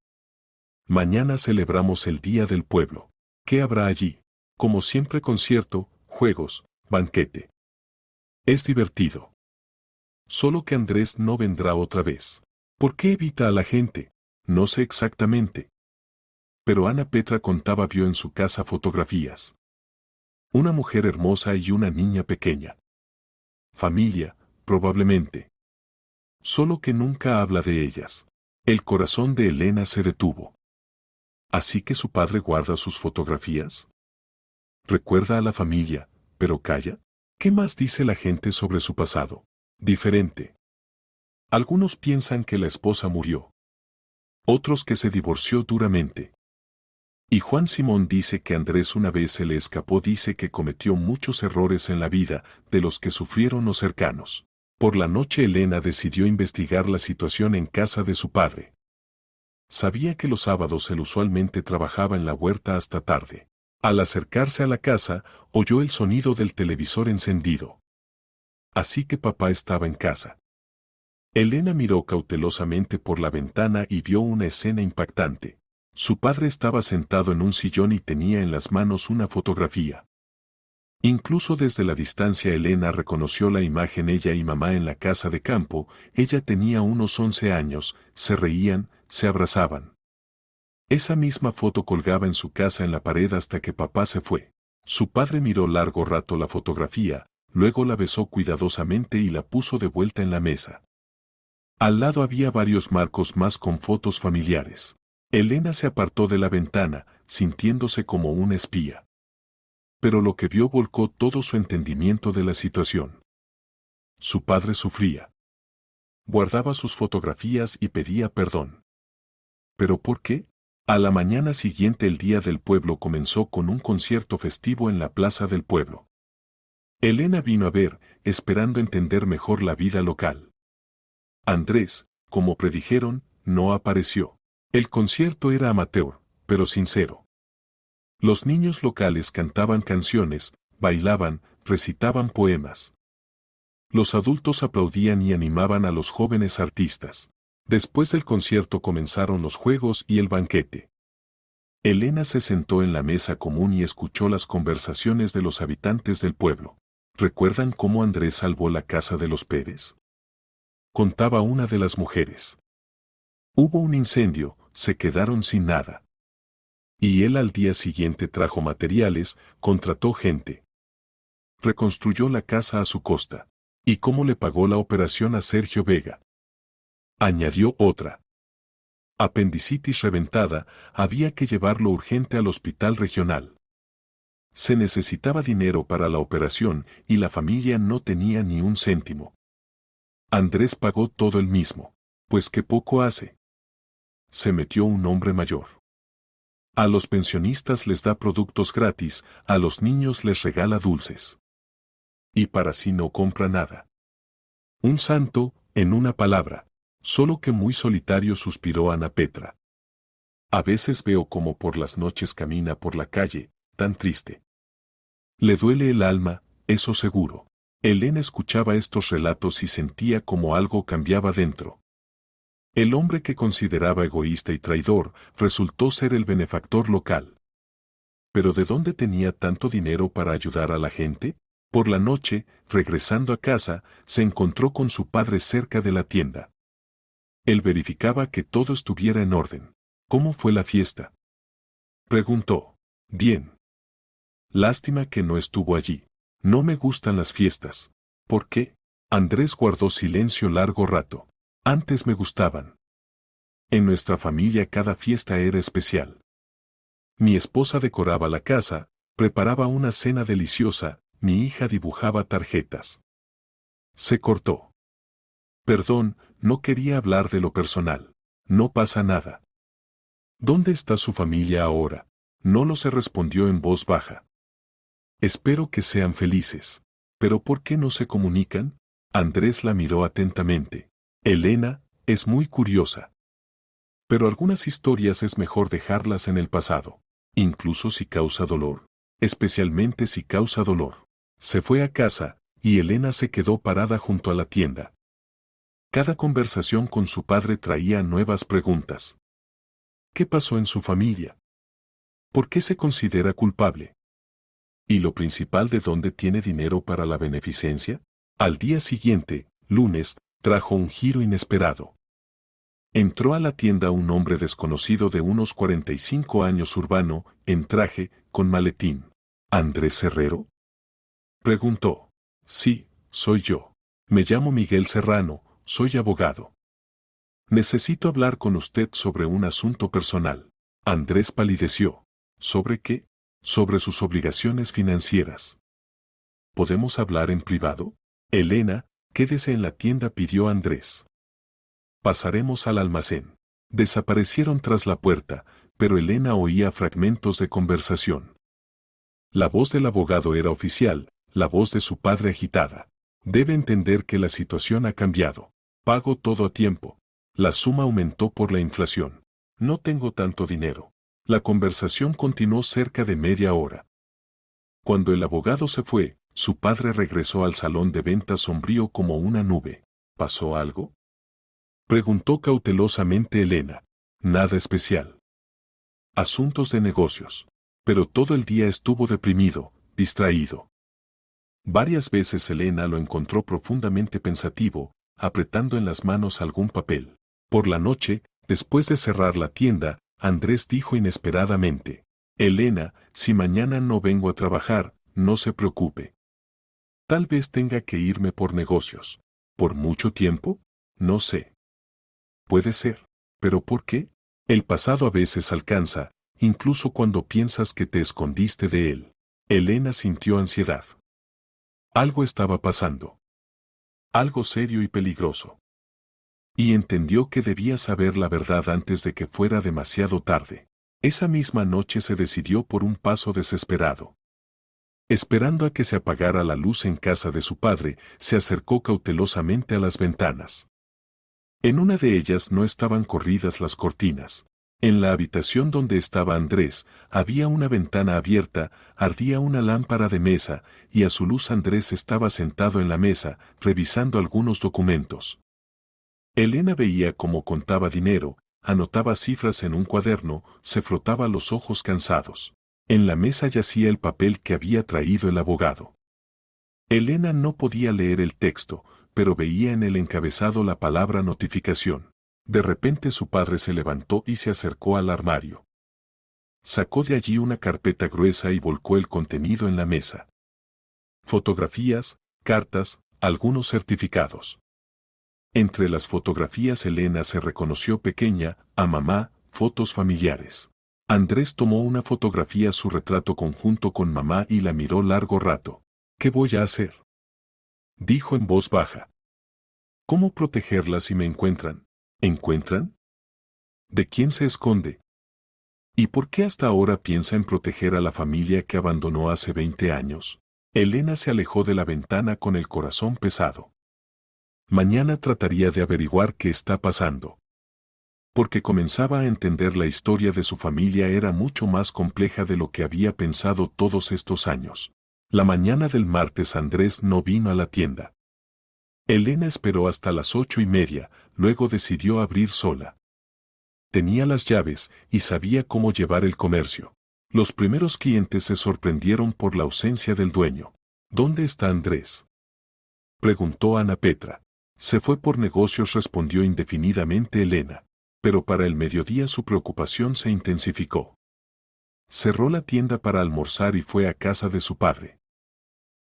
Mañana celebramos el Día del Pueblo. ¿Qué habrá allí? Como siempre, concierto, juegos, banquete. Es divertido. Solo que Andrés no vendrá otra vez. ¿Por qué evita a la gente? No sé exactamente. Pero Ana Petra contaba vio en su casa fotografías. Una mujer hermosa y una niña pequeña. Familia, probablemente. Solo que nunca habla de ellas. El corazón de Elena se detuvo. ¿Así que su padre guarda sus fotografías? Recuerda a la familia, pero calla. ¿Qué más dice la gente sobre su pasado? Diferente. Algunos piensan que la esposa murió. Otros que se divorció duramente. Y Juan Simón dice que Andrés una vez se le escapó, dice que cometió muchos errores en la vida, de los que sufrieron los cercanos. Por la noche Elena decidió investigar la situación en casa de su padre. Sabía que los sábados él usualmente trabajaba en la huerta hasta tarde. Al acercarse a la casa, oyó el sonido del televisor encendido. Así que papá estaba en casa. Elena miró cautelosamente por la ventana y vio una escena impactante. Su padre estaba sentado en un sillón y tenía en las manos una fotografía. Incluso desde la distancia Elena reconoció la imagen, ella y mamá en la casa de campo. Ella tenía unos 11 años, se reían, se abrazaban. Esa misma foto colgaba en su casa en la pared hasta que papá se fue. Su padre miró largo rato la fotografía, luego la besó cuidadosamente y la puso de vuelta en la mesa. Al lado había varios marcos más con fotos familiares. Elena se apartó de la ventana, sintiéndose como una espía. Pero lo que vio volcó todo su entendimiento de la situación. Su padre sufría. Guardaba sus fotografías y pedía perdón. ¿Pero por qué? A la mañana siguiente el Día del Pueblo comenzó con un concierto festivo en la plaza del pueblo. Elena vino a ver, esperando entender mejor la vida local. Andrés, como predijeron, no apareció. El concierto era amateur, pero sincero. Los niños locales cantaban canciones, bailaban, recitaban poemas. Los adultos aplaudían y animaban a los jóvenes artistas. Después del concierto comenzaron los juegos y el banquete. Elena se sentó en la mesa común y escuchó las conversaciones de los habitantes del pueblo. ¿Recuerdan cómo Andrés salvó la casa de los Pérez? Contaba una de las mujeres. Hubo un incendio, se quedaron sin nada. Y él al día siguiente trajo materiales, contrató gente. Reconstruyó la casa a su costa. ¿Y cómo le pagó la operación a Sergio Vega? Añadió otra. Apendicitis reventada, había que llevarlo urgente al hospital regional. Se necesitaba dinero para la operación y la familia no tenía ni un céntimo. Andrés pagó todo él mismo. Pues qué poco hace. Se metió un hombre mayor. A los pensionistas les da productos gratis, a los niños les regala dulces. Y para sí no compra nada. Un santo, en una palabra. Solo que muy solitario, suspiró Ana Petra. A veces veo como por las noches camina por la calle, tan triste. Le duele el alma, eso seguro. Elena escuchaba estos relatos y sentía como algo cambiaba dentro. El hombre que consideraba egoísta y traidor resultó ser el benefactor local. ¿Pero de dónde tenía tanto dinero para ayudar a la gente? Por la noche, regresando a casa, se encontró con su padre cerca de la tienda. Él verificaba que todo estuviera en orden. ¿Cómo fue la fiesta? Preguntó. Bien. Lástima que no estuvo allí. No me gustan las fiestas. ¿Por qué? Andrés guardó silencio largo rato. Antes me gustaban. En nuestra familia cada fiesta era especial. Mi esposa decoraba la casa, preparaba una cena deliciosa, mi hija dibujaba tarjetas. Se cortó. Perdón, no quería hablar de lo personal. No pasa nada. ¿Dónde está su familia ahora? No lo se respondió en voz baja. Espero que sean felices. ¿Pero por qué no se comunican? Andrés la miró atentamente. Elena, es muy curiosa. Pero algunas historias es mejor dejarlas en el pasado, incluso si causa dolor, especialmente si causa dolor. Se fue a casa, y Elena se quedó parada junto a la tienda. Cada conversación con su padre traía nuevas preguntas. ¿Qué pasó en su familia? ¿Por qué se considera culpable? Y lo principal, ¿de dónde tiene dinero para la beneficencia? Al día siguiente, lunes, trajo un giro inesperado. Entró a la tienda un hombre desconocido de unos 45 años, urbano, en traje, con maletín. ¿Andrés Herrero?, preguntó. Sí, soy yo. Me llamo Miguel Serrano, soy abogado. Necesito hablar con usted sobre un asunto personal. Andrés palideció. ¿Sobre qué? Sobre sus obligaciones financieras. ¿Podemos hablar en privado? Elena, quédese en la tienda, pidió Andrés. Pasaremos al almacén. Desaparecieron tras la puerta, pero Elena oía fragmentos de conversación. La voz del abogado era oficial, la voz de su padre agitada. Debe entender que la situación ha cambiado. Pago todo a tiempo. La suma aumentó por la inflación. No tengo tanto dinero. La conversación continuó cerca de media hora. Cuando el abogado se fue, su padre regresó al salón de ventas sombrío como una nube. ¿Pasó algo?, preguntó cautelosamente Elena. Nada especial. Asuntos de negocios. Pero todo el día estuvo deprimido, distraído. Varias veces Elena lo encontró profundamente pensativo, apretando en las manos algún papel. Por la noche, después de cerrar la tienda, Andrés dijo inesperadamente: Elena, si mañana no vengo a trabajar, no se preocupe. Tal vez tenga que irme por negocios. ¿Por mucho tiempo? No sé. Puede ser. ¿Pero por qué? El pasado a veces alcanza, incluso cuando piensas que te escondiste de él. Elena sintió ansiedad. Algo estaba pasando. Algo serio y peligroso. Y entendió que debía saber la verdad antes de que fuera demasiado tarde. Esa misma noche se decidió por un paso desesperado. Esperando a que se apagara la luz en casa de su padre, se acercó cautelosamente a las ventanas. En una de ellas no estaban corridas las cortinas. En la habitación donde estaba Andrés, había una ventana abierta, ardía una lámpara de mesa, y a su luz Andrés estaba sentado en la mesa, revisando algunos documentos. Elena veía cómo contaba dinero, anotaba cifras en un cuaderno, se frotaba los ojos cansados. En la mesa yacía el papel que había traído el abogado. Elena no podía leer el texto, pero veía en el encabezado la palabra notificación. De repente su padre se levantó y se acercó al armario. Sacó de allí una carpeta gruesa y volcó el contenido en la mesa. Fotografías, cartas, algunos certificados. Entre las fotografías Elena se reconoció pequeña, a mamá, fotos familiares. Andrés tomó una fotografía, su retrato conjunto con mamá, y la miró largo rato. ¿Qué voy a hacer?, dijo en voz baja. ¿Cómo protegerla si me encuentran? ¿Encuentran? ¿De quién se esconde? ¿Y por qué hasta ahora piensa en proteger a la familia que abandonó hace 20 años? Elena se alejó de la ventana con el corazón pesado. Mañana trataría de averiguar qué está pasando. Porque comenzaba a entender la historia de su familia era mucho más compleja de lo que había pensado todos estos años. La mañana del martes Andrés no vino a la tienda. Elena esperó hasta las 8:30, luego decidió abrir sola. Tenía las llaves y sabía cómo llevar el comercio. Los primeros clientes se sorprendieron por la ausencia del dueño. ¿Dónde está Andrés?, preguntó Ana Petra. Se fue por negocios, respondió indefinidamente Elena. Pero para el mediodía su preocupación se intensificó. Cerró la tienda para almorzar y fue a casa de su padre.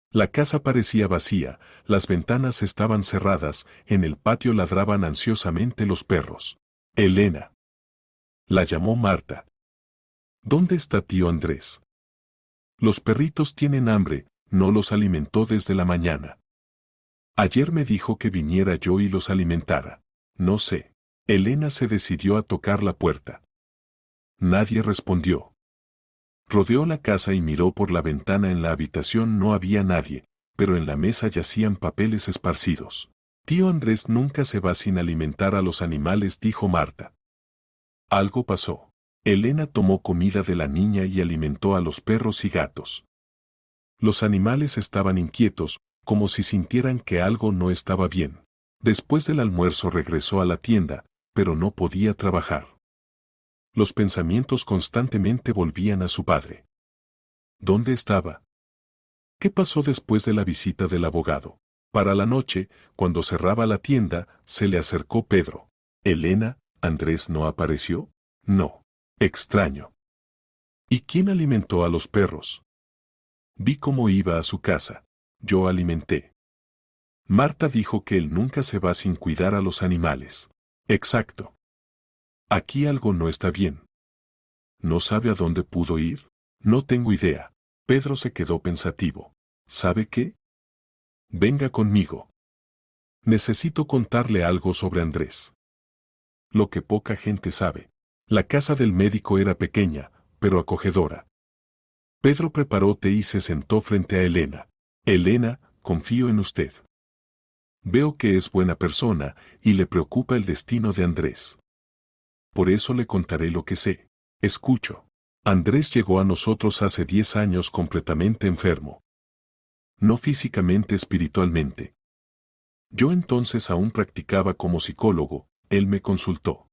La casa parecía vacía, las ventanas estaban cerradas, en el patio ladraban ansiosamente los perros. Elena. La llamó Marta. ¿Dónde está tío Andrés? Los perritos tienen hambre, no los alimentó desde la mañana. Ayer me dijo que viniera yo y los alimentara. No sé. Elena se decidió a tocar la puerta. Nadie respondió. Rodeó la casa y miró por la ventana. En la habitación no había nadie, pero en la mesa yacían papeles esparcidos. Tío Andrés nunca se va sin alimentar a los animales, dijo Marta. Algo pasó. Elena tomó comida de la niña y alimentó a los perros y gatos. Los animales estaban inquietos, como si sintieran que algo no estaba bien. Después del almuerzo regresó a la tienda, pero no podía trabajar. Los pensamientos constantemente volvían a su padre. ¿Dónde estaba? ¿Qué pasó después de la visita del abogado? Para la noche, cuando cerraba la tienda, se le acercó Pedro. Elena, ¿Andrés no apareció? No. Extraño. ¿Y quién alimentó a los perros? Vi cómo iba a su casa. Yo alimenté. Marta dijo que él nunca se va sin cuidar a los animales. Exacto. Aquí algo no está bien. ¿No sabe a dónde pudo ir? No tengo idea. Pedro se quedó pensativo. ¿Sabe qué? Venga conmigo. Necesito contarle algo sobre Andrés. Lo que poca gente sabe. La casa del médico era pequeña, pero acogedora. Pedro preparó té y se sentó frente a Elena. Elena, confío en usted. Veo que es buena persona y le preocupa el destino de Andrés. Por eso le contaré lo que sé. Escucho. Andrés llegó a nosotros hace 10 años completamente enfermo. No físicamente, espiritualmente. Yo entonces aún practicaba como psicólogo, él me consultó.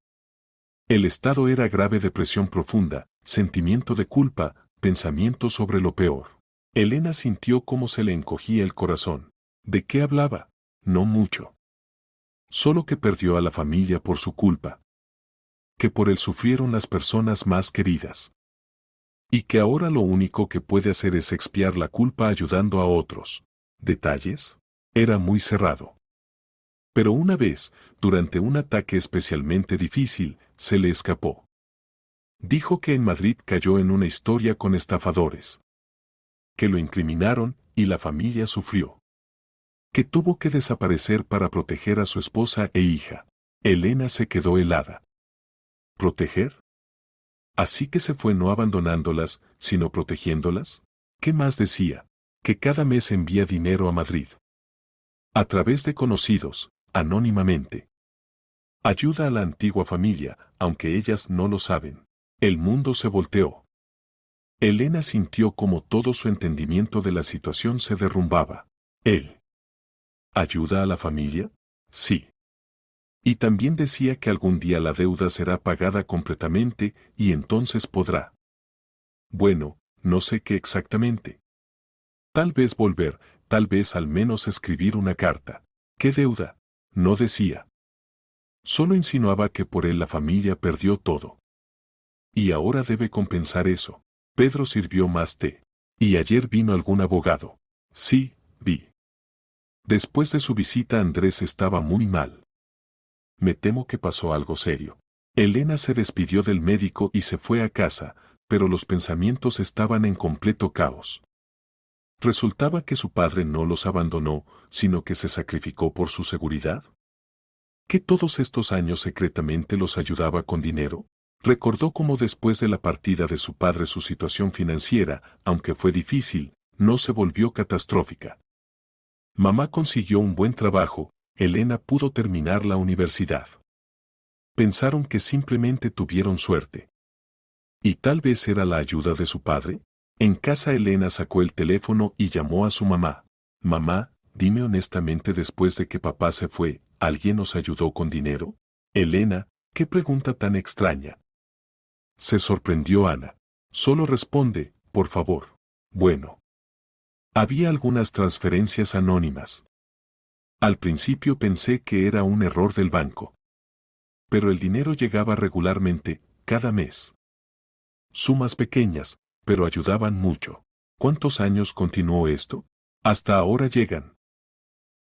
El estado era grave: depresión profunda, sentimiento de culpa, pensamiento sobre lo peor. Elena sintió cómo se le encogía el corazón. ¿De qué hablaba? No mucho. Solo que perdió a la familia por su culpa. Que por él sufrieron las personas más queridas. Y que ahora lo único que puede hacer es expiar la culpa ayudando a otros. ¿Detalles? Era muy cerrado. Pero una vez, durante un ataque especialmente difícil, se le escapó. Dijo que en Madrid cayó en una historia con estafadores. Que lo incriminaron y la familia sufrió. Que tuvo que desaparecer para proteger a su esposa e hija. Elena se quedó helada. ¿Proteger? Así que se fue, no abandonándolas, sino protegiéndolas. ¿Qué más decía? Que cada mes envía dinero a Madrid. A través de conocidos, anónimamente. Ayuda a la antigua familia, aunque ellas no lo saben. El mundo se volteó. Elena sintió como todo su entendimiento de la situación se derrumbaba. Él. ¿Ayuda a la familia? Sí. Y también decía que algún día la deuda será pagada completamente y entonces podrá. Bueno, no sé qué exactamente. Tal vez volver, tal vez al menos escribir una carta. ¿Qué deuda? No decía. Solo insinuaba que por él la familia perdió todo. Y ahora debe compensar eso. Pedro sirvió más té. ¿Y ayer vino algún abogado? Sí, vi. Después de su visita Andrés estaba muy mal. Me temo que pasó algo serio. Elena se despidió del médico y se fue a casa, pero los pensamientos estaban en completo caos. Resultaba que su padre no los abandonó, sino que se sacrificó por su seguridad. ¿Que todos estos años secretamente los ayudaba con dinero? Recordó cómo después de la partida de su padre su situación financiera, aunque fue difícil, no se volvió catastrófica. Mamá consiguió un buen trabajo, Elena pudo terminar la universidad. Pensaron que simplemente tuvieron suerte. ¿Y tal vez era la ayuda de su padre? En casa Elena sacó el teléfono y llamó a su mamá. Mamá, dime honestamente, después de que papá se fue, ¿alguien nos ayudó con dinero? Elena, qué pregunta tan extraña. Se sorprendió Ana. Solo responde, por favor. Bueno. Había algunas transferencias anónimas. Al principio pensé que era un error del banco. Pero el dinero llegaba regularmente, cada mes. Sumas pequeñas, pero ayudaban mucho. ¿Cuántos años continuó esto? Hasta ahora llegan.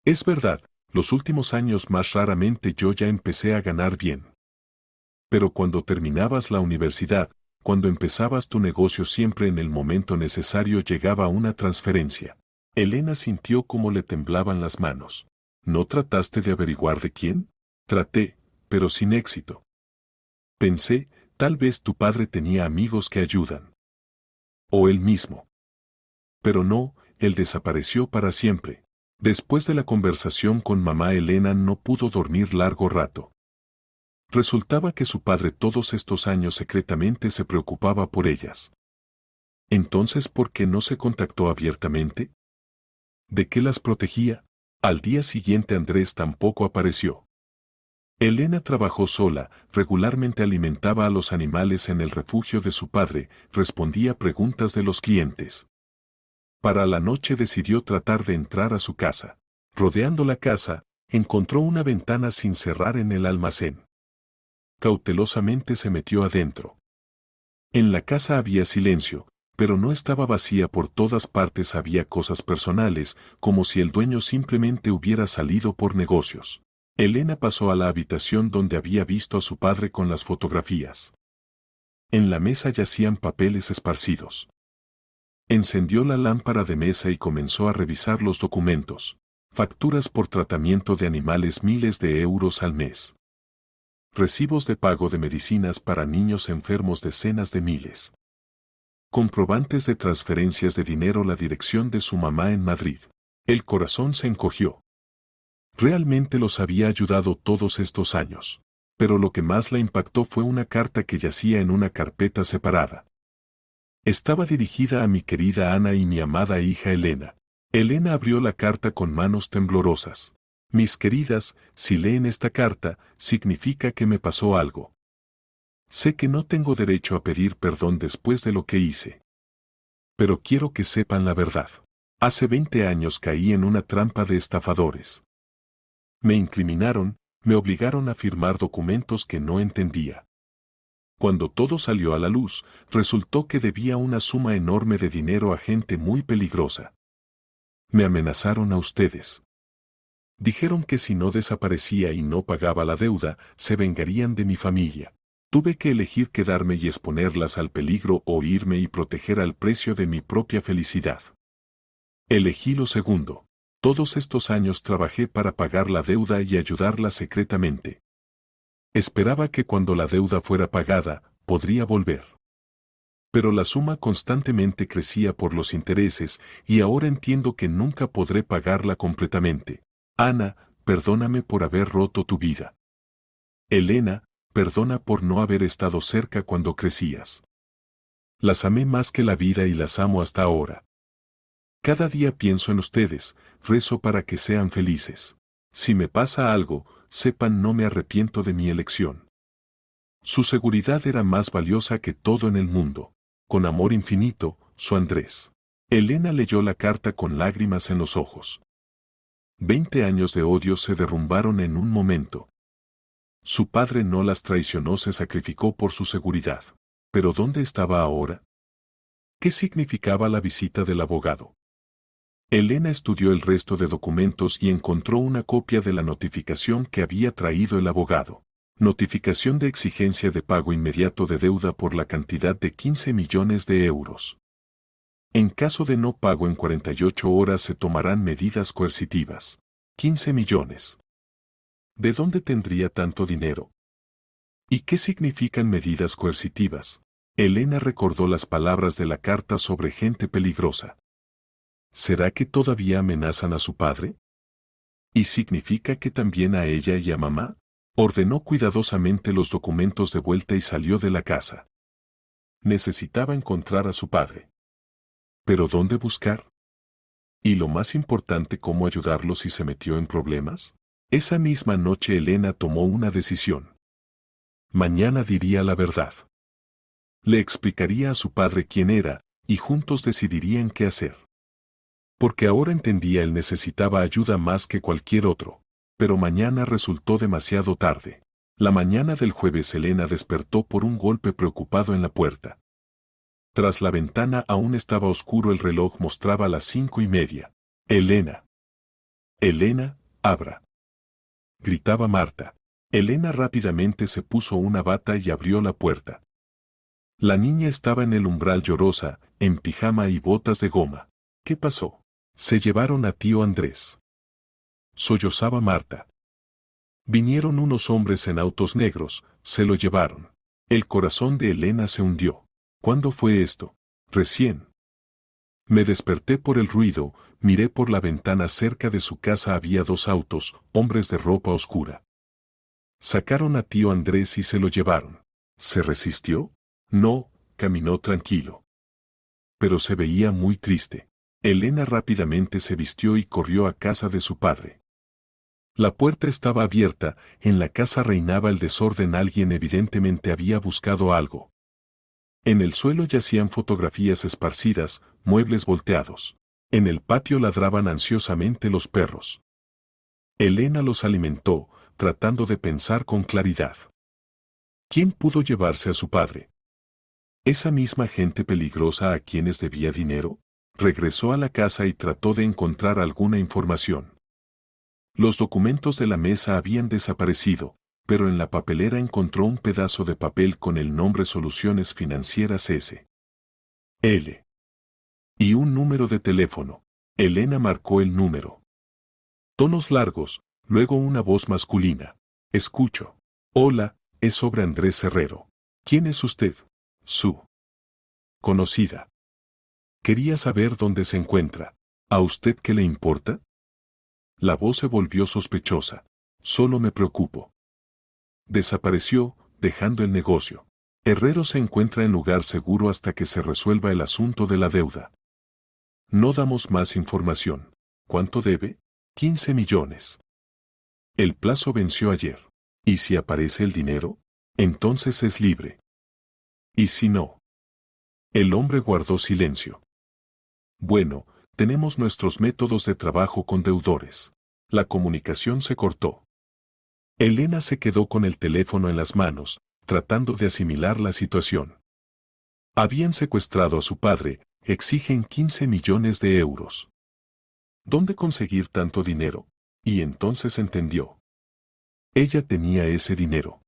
Es verdad, los últimos años más raramente yo ya empecé a ganar bien. Pero cuando terminabas la universidad, cuando empezabas tu negocio, siempre en el momento necesario llegaba una transferencia. Elena sintió cómo le temblaban las manos. ¿No trataste de averiguar de quién? Traté, pero sin éxito. Pensé, tal vez tu padre tenía amigos que ayudan. O él mismo. Pero no, él desapareció para siempre. Después de la conversación con mamá, Elena no pudo dormir largo rato. Resultaba que su padre todos estos años secretamente se preocupaba por ellas. Entonces, ¿por qué no se contactó abiertamente? ¿De qué las protegía? Al día siguiente Andrés tampoco apareció. Elena trabajó sola, regularmente alimentaba a los animales en el refugio de su padre, respondía preguntas de los clientes. Para la noche decidió tratar de entrar a su casa. Rodeando la casa, encontró una ventana sin cerrar en el almacén. Cautelosamente se metió adentro. En la casa había silencio, pero no estaba vacía. Por todas partes había cosas personales, como si el dueño simplemente hubiera salido por negocios. Elena pasó a la habitación donde había visto a su padre con las fotografías. En la mesa yacían papeles esparcidos. Encendió la lámpara de mesa y comenzó a revisar los documentos. Facturas por tratamiento de animales, miles de euros al mes. Recibos de pago de medicinas para niños enfermos, decenas de miles. Comprobantes de transferencias de dinero, la dirección de su mamá en Madrid. El corazón se encogió. Realmente los había ayudado todos estos años. Pero lo que más la impactó fue una carta que yacía en una carpeta separada. Estaba dirigida a mi querida Ana y mi amada hija Elena. Elena abrió la carta con manos temblorosas. Mis queridas, si leen esta carta, significa que me pasó algo. Sé que no tengo derecho a pedir perdón después de lo que hice. Pero quiero que sepan la verdad. Hace 20 años caí en una trampa de estafadores. Me incriminaron, me obligaron a firmar documentos que no entendía. Cuando todo salió a la luz, resultó que debía una suma enorme de dinero a gente muy peligrosa. Me amenazaron a ustedes. Dijeron que si no desaparecía y no pagaba la deuda, se vengarían de mi familia. Tuve que elegir quedarme y exponerlas al peligro o irme y proteger al precio de mi propia felicidad. Elegí lo segundo. Todos estos años trabajé para pagar la deuda y ayudarla secretamente. Esperaba que cuando la deuda fuera pagada, podría volver. Pero la suma constantemente crecía por los intereses y ahora entiendo que nunca podré pagarla completamente. Ana, perdóname por haber roto tu vida. Elena, perdona por no haber estado cerca cuando crecías. Las amé más que la vida y las amo hasta ahora. Cada día pienso en ustedes, rezo para que sean felices. Si me pasa algo, sepan no me arrepiento de mi elección. Su seguridad era más valiosa que todo en el mundo. Con amor infinito, su Andrés. Elena leyó la carta con lágrimas en los ojos. 20 años de odio se derrumbaron en un momento. Su padre no las traicionó, se sacrificó por su seguridad. ¿Pero dónde estaba ahora? ¿Qué significaba la visita del abogado? Elena estudió el resto de documentos y encontró una copia de la notificación que había traído el abogado. Notificación de exigencia de pago inmediato de deuda por la cantidad de 15 millones de euros. En caso de no pago en 48 horas se tomarán medidas coercitivas. 15 millones. ¿De dónde tendría tanto dinero? ¿Y qué significan medidas coercitivas? Elena recordó las palabras de la carta sobre gente peligrosa. ¿Será que todavía amenazan a su padre? ¿Y significa que también a ella y a mamá? Ordenó cuidadosamente los documentos de vuelta y salió de la casa. Necesitaba encontrar a su padre. ¿Pero dónde buscar? Y lo más importante, ¿cómo ayudarlo si se metió en problemas? Esa misma noche Elena tomó una decisión. Mañana diría la verdad. Le explicaría a su padre quién era, y juntos decidirían qué hacer. Porque ahora entendía, él necesitaba ayuda más que cualquier otro. Pero mañana resultó demasiado tarde. La mañana del jueves Elena despertó por un golpe, preocupado en la puerta. Tras la ventana aún estaba oscuro, el reloj mostraba las 5:30. Elena. Elena, abra. Gritaba Marta. Elena rápidamente se puso una bata y abrió la puerta. La niña estaba en el umbral llorosa, en pijama y botas de goma. ¿Qué pasó? Se llevaron a tío Andrés. Sollozaba Marta. Vinieron unos hombres en autos negros, se lo llevaron. El corazón de Elena se hundió. ¿Cuándo fue esto? Recién. Me desperté por el ruido, miré por la ventana, cerca de su casa había 2 autos, hombres de ropa oscura. Sacaron a tío Andrés y se lo llevaron. ¿Se resistió? No, caminó tranquilo. Pero se veía muy triste. Elena rápidamente se vistió y corrió a casa de su padre. La puerta estaba abierta, en la casa reinaba el desorden, alguien evidentemente había buscado algo. En el suelo yacían fotografías esparcidas, muebles volteados. En el patio ladraban ansiosamente los perros. Elena los alimentó, tratando de pensar con claridad. ¿Quién pudo llevarse a su padre? ¿Esa misma gente peligrosa a quienes debía dinero? Regresó a la casa y trató de encontrar alguna información. Los documentos de la mesa habían desaparecido, pero en la papelera encontró un pedazo de papel con el nombre Soluciones Financieras S.L. y un número de teléfono. Elena marcó el número. Tonos largos, luego una voz masculina. Escucho. Hola, es sobre Andrés Herrero. ¿Quién es usted? Su conocida. Quería saber dónde se encuentra. ¿A usted qué le importa? La voz se volvió sospechosa. Solo me preocupo. Desapareció, dejando el negocio. Herrero se encuentra en lugar seguro hasta que se resuelva el asunto de la deuda. No damos más información. ¿Cuánto debe? 15 millones. El plazo venció ayer. ¿Y si aparece el dinero? Entonces es libre. ¿Y si no? El hombre guardó silencio. Bueno, tenemos nuestros métodos de trabajo con deudores. La comunicación se cortó. Elena se quedó con el teléfono en las manos, tratando de asimilar la situación. Habían secuestrado a su padre, exigen 15 millones de euros. ¿Dónde conseguir tanto dinero? Y entonces entendió. Ella tenía ese dinero.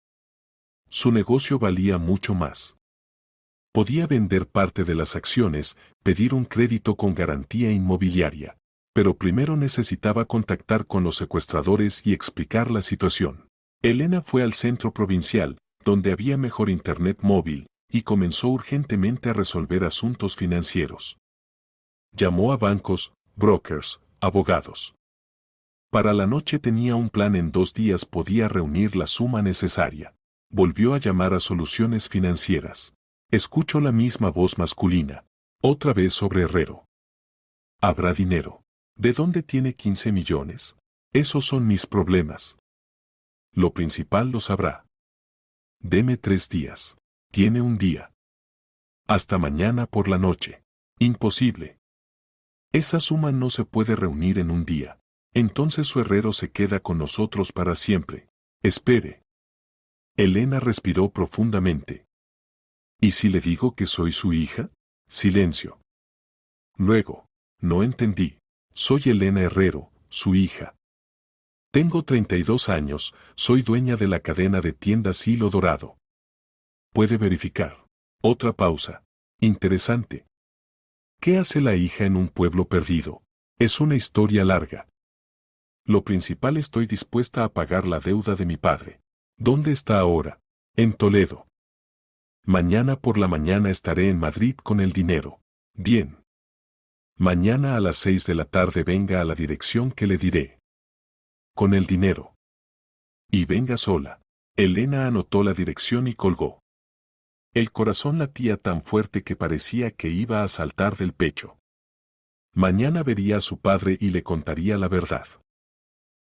Su negocio valía mucho más. Podía vender parte de las acciones, pedir un crédito con garantía inmobiliaria. Pero primero necesitaba contactar con los secuestradores y explicar la situación. Elena fue al centro provincial, donde había mejor internet móvil, y comenzó urgentemente a resolver asuntos financieros. Llamó a bancos, brokers, abogados. Para la noche tenía un plan, en 2 días podía reunir la suma necesaria. Volvió a llamar a Soluciones Financieras. Escuchó la misma voz masculina. Otra vez sobre Herrero. ¿Habrá dinero? ¿De dónde tiene 15 millones? Esos son mis problemas. Lo principal lo sabrá. Deme 3 días. Tiene un día. Hasta mañana por la noche. Imposible. Esa suma no se puede reunir en un día. Entonces su herrero se queda con nosotros para siempre. Espere. Elena respiró profundamente. ¿Y si le digo que soy su hija? Silencio. Luego, no entendí. Soy Elena Herrero, su hija. Tengo 32 años, soy dueña de la cadena de tiendas Hilo Dorado. Puede verificar. Otra pausa. Interesante. ¿Qué hace la hija en un pueblo perdido? Es una historia larga. Lo principal, estoy dispuesta a pagar la deuda de mi padre. ¿Dónde está ahora? En Toledo. Mañana por la mañana estaré en Madrid con el dinero. Bien. Mañana a las 6 de la tarde venga a la dirección que le diré. Con el dinero. Y venga sola. Elena anotó la dirección y colgó. El corazón latía tan fuerte que parecía que iba a saltar del pecho. Mañana vería a su padre y le contaría la verdad.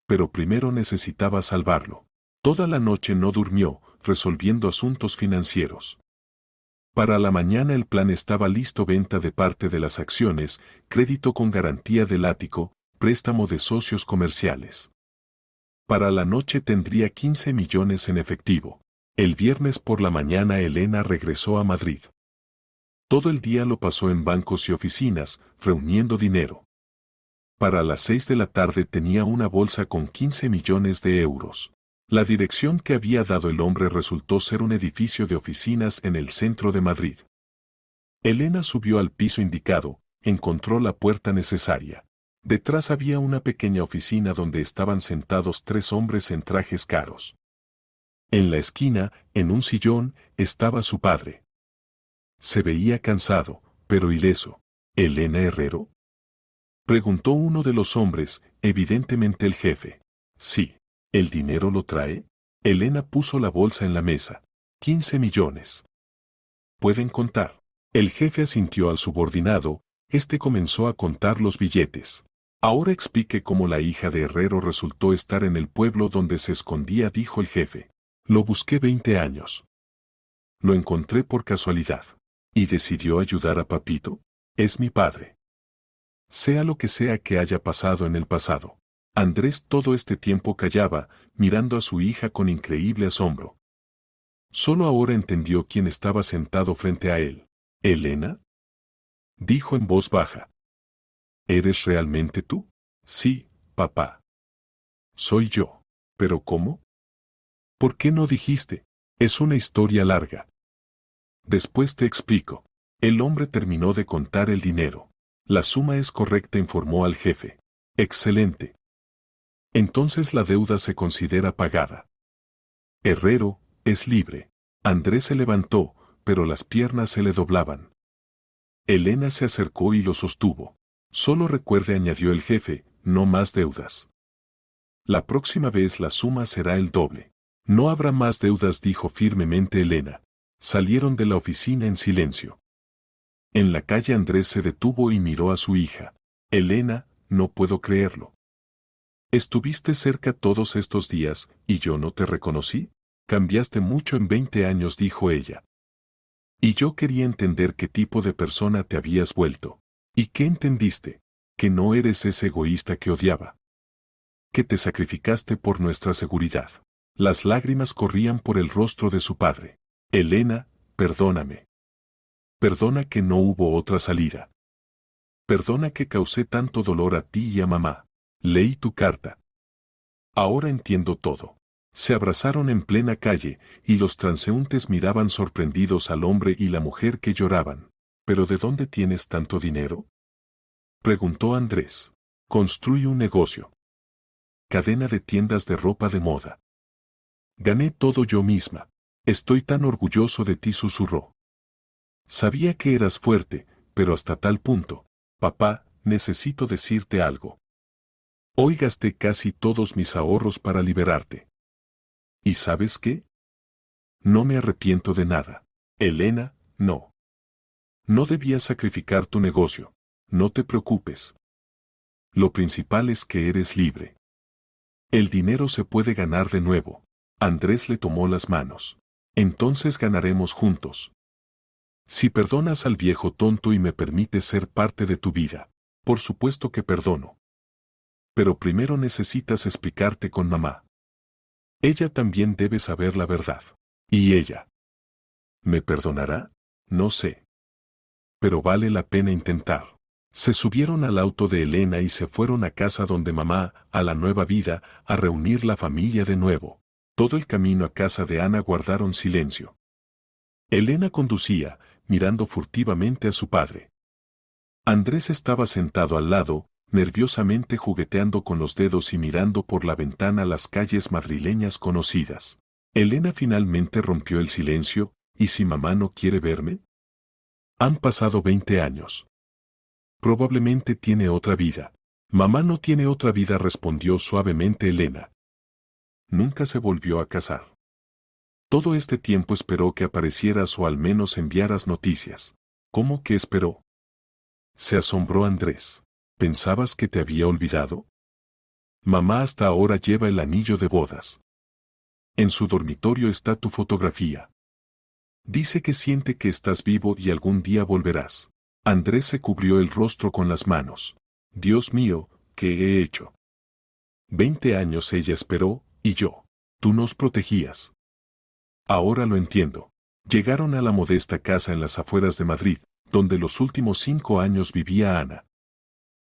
Pero primero necesitaba salvarlo. Toda la noche no durmió, resolviendo asuntos financieros. Para la mañana el plan estaba listo: venta de parte de las acciones, crédito con garantía del ático, préstamo de socios comerciales. Para la noche tendría 15 millones en efectivo. El viernes por la mañana Elena regresó a Madrid. Todo el día lo pasó en bancos y oficinas, reuniendo dinero. Para las 6 de la tarde tenía una bolsa con 15 millones de euros. La dirección que había dado el hombre resultó ser un edificio de oficinas en el centro de Madrid. Elena subió al piso indicado, encontró la puerta necesaria. Detrás había una pequeña oficina donde estaban sentados 3 hombres en trajes caros. En la esquina, en un sillón, estaba su padre. Se veía cansado, pero ileso. ¿Elena Herrero? Preguntó uno de los hombres, evidentemente el jefe. Sí. ¿El dinero lo trae? Elena puso la bolsa en la mesa. 15 millones. ¿Pueden contar? El jefe asintió al subordinado. Este comenzó a contar los billetes. Ahora explique cómo la hija de Herrero resultó estar en el pueblo donde se escondía, dijo el jefe. Lo busqué 20 años. Lo encontré por casualidad. ¿Y decidió ayudar a Papito? Es mi padre. Sea lo que sea que haya pasado en el pasado. Andrés todo este tiempo callaba, mirando a su hija con increíble asombro. Solo ahora entendió quién estaba sentado frente a él. ¿Elena? Dijo en voz baja. ¿Eres realmente tú? Sí, papá. Soy yo. ¿Pero cómo? ¿Por qué no dijiste? Es una historia larga. Después te explico. El hombre terminó de contar el dinero. La suma es correcta, informó al jefe. Excelente. Entonces la deuda se considera pagada. Herrero es libre. Andrés se levantó, pero las piernas se le doblaban. Elena se acercó y lo sostuvo. Solo recuerde, añadió el jefe, no más deudas. La próxima vez la suma será el doble. No habrá más deudas, dijo firmemente Elena. Salieron de la oficina en silencio. En la calle Andrés se detuvo y miró a su hija. Elena, no puedo creerlo. Estuviste cerca todos estos días, ¿y yo no te reconocí? Cambiaste mucho en 20 años, dijo ella. Y yo quería entender qué tipo de persona te habías vuelto. ¿Y qué entendiste? Que no eres ese egoísta que odiaba. Que te sacrificaste por nuestra seguridad. Las lágrimas corrían por el rostro de su padre. Elena, perdóname. Perdona que no hubo otra salida. Perdona que causé tanto dolor a ti y a mamá. Leí tu carta. Ahora entiendo todo. Se abrazaron en plena calle, y los transeúntes miraban sorprendidos al hombre y la mujer que lloraban. ¿Pero de dónde tienes tanto dinero? Preguntó Andrés. Construí un negocio. Cadena de tiendas de ropa de moda. Gané todo yo misma. Estoy tan orgulloso de ti, susurró. Sabía que eras fuerte, pero hasta tal punto. Papá, necesito decirte algo. Hoy gasté casi todos mis ahorros para liberarte. ¿Y sabes qué? No me arrepiento de nada. Elena, no. No debías sacrificar tu negocio. No te preocupes. Lo principal es que eres libre. El dinero se puede ganar de nuevo. Andrés le tomó las manos. Entonces ganaremos juntos. Si perdonas al viejo tonto y me permites ser parte de tu vida, por supuesto que perdono. Pero primero necesitas explicarte con mamá. Ella también debe saber la verdad. ¿Y ella? ¿Me perdonará? No sé. Pero vale la pena intentar. Se subieron al auto de Elena y se fueron a casa donde mamá, a la nueva vida, a reunir la familia de nuevo. Todo el camino a casa de Ana guardaron silencio. Elena conducía, mirando furtivamente a su padre. Andrés estaba sentado al lado, nerviosamente jugueteando con los dedos y mirando por la ventana las calles madrileñas conocidas. Elena finalmente rompió el silencio. ¿Y si mamá no quiere verme? Han pasado 20 años. Probablemente tiene otra vida. Mamá no tiene otra vida, respondió suavemente Elena. Nunca se volvió a casar. Todo este tiempo esperó que aparecieras o al menos enviaras noticias. ¿Cómo que esperó? Se asombró Andrés. ¿Pensabas que te había olvidado? Mamá hasta ahora lleva el anillo de bodas. En su dormitorio está tu fotografía. Dice que siente que estás vivo y algún día volverás. Andrés se cubrió el rostro con las manos. Dios mío, ¿qué he hecho? 20 años ella esperó, y yo. Tú nos protegías. Ahora lo entiendo. Llegaron a la modesta casa en las afueras de Madrid, donde los últimos 5 años vivía Ana.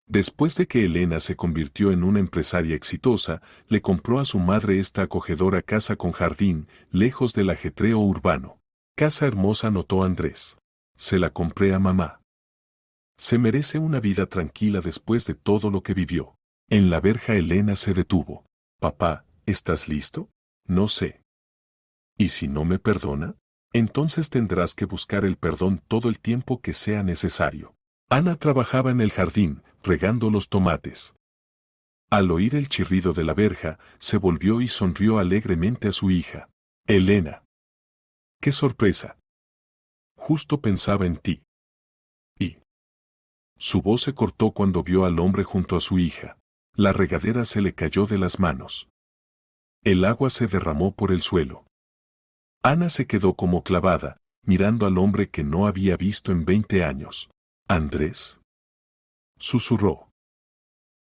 Después de que Elena se convirtió en una empresaria exitosa, le compró a su madre esta acogedora casa con jardín, lejos del ajetreo urbano. Casa hermosa, notó Andrés. Se la compré a mamá. Se merece una vida tranquila después de todo lo que vivió. En la verja Elena se detuvo. Papá, ¿estás listo? No sé. ¿Y si no me perdona? Entonces tendrás que buscar el perdón todo el tiempo que sea necesario. Ana trabajaba en el jardín, regando los tomates. Al oír el chirrido de la verja, se volvió y sonrió alegremente a su hija. Elena. ¡Qué sorpresa! Justo pensaba en ti. Y su voz se cortó cuando vio al hombre junto a su hija. La regadera se le cayó de las manos. El agua se derramó por el suelo. Ana se quedó como clavada, mirando al hombre que no había visto en 20 años. ¿Andrés? Susurró.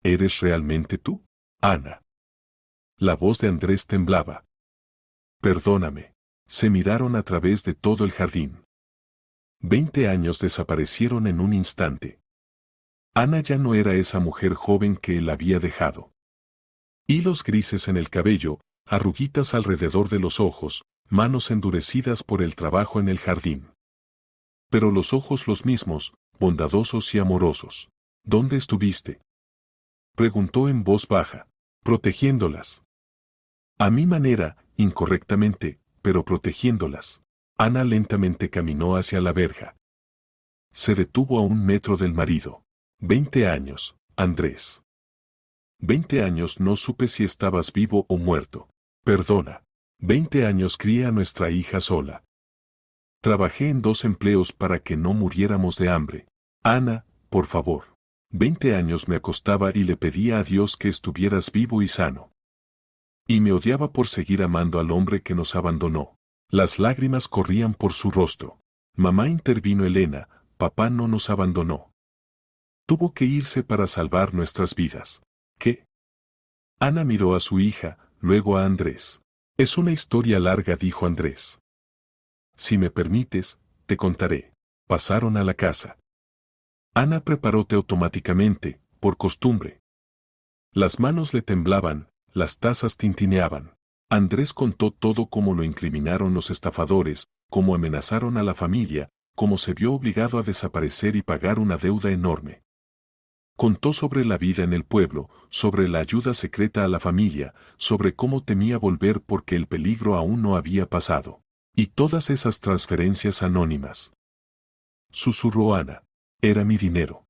¿Eres realmente tú, Ana? La voz de Andrés temblaba. Perdóname. Se miraron a través de todo el jardín. 20 años desaparecieron en un instante. Ana ya no era esa mujer joven que él había dejado. Hilos grises en el cabello, arruguitas alrededor de los ojos, manos endurecidas por el trabajo en el jardín. Pero los ojos los mismos, bondadosos y amorosos. ¿Dónde estuviste?, preguntó en voz baja. Protegiéndolas. A mi manera, incorrectamente, pero protegiéndolas. Ana lentamente caminó hacia la verja. Se detuvo a 1 metro del marido. 20 años, Andrés. 20 años no supe si estabas vivo o muerto. Perdona. 20 años crié a nuestra hija sola. Trabajé en 2 empleos para que no muriéramos de hambre. Ana, por favor. 20 años me acostaba y le pedía a Dios que estuvieras vivo y sano. Y me odiaba por seguir amando al hombre que nos abandonó. Las lágrimas corrían por su rostro. Mamá, intervino Elena, papá no nos abandonó. Tuvo que irse para salvar nuestras vidas. ¿Qué? Ana miró a su hija, luego a Andrés. Es una historia larga, dijo Andrés. Si me permites, te contaré. Pasaron a la casa. Ana preparó té automáticamente, por costumbre. Las manos le temblaban, las tazas tintineaban. Andrés contó todo: cómo lo incriminaron los estafadores, cómo amenazaron a la familia, cómo se vio obligado a desaparecer y pagar una deuda enorme. Contó sobre la vida en el pueblo, sobre la ayuda secreta a la familia, sobre cómo temía volver porque el peligro aún no había pasado. Y todas esas transferencias anónimas. Susurró Ana. Era mi dinero.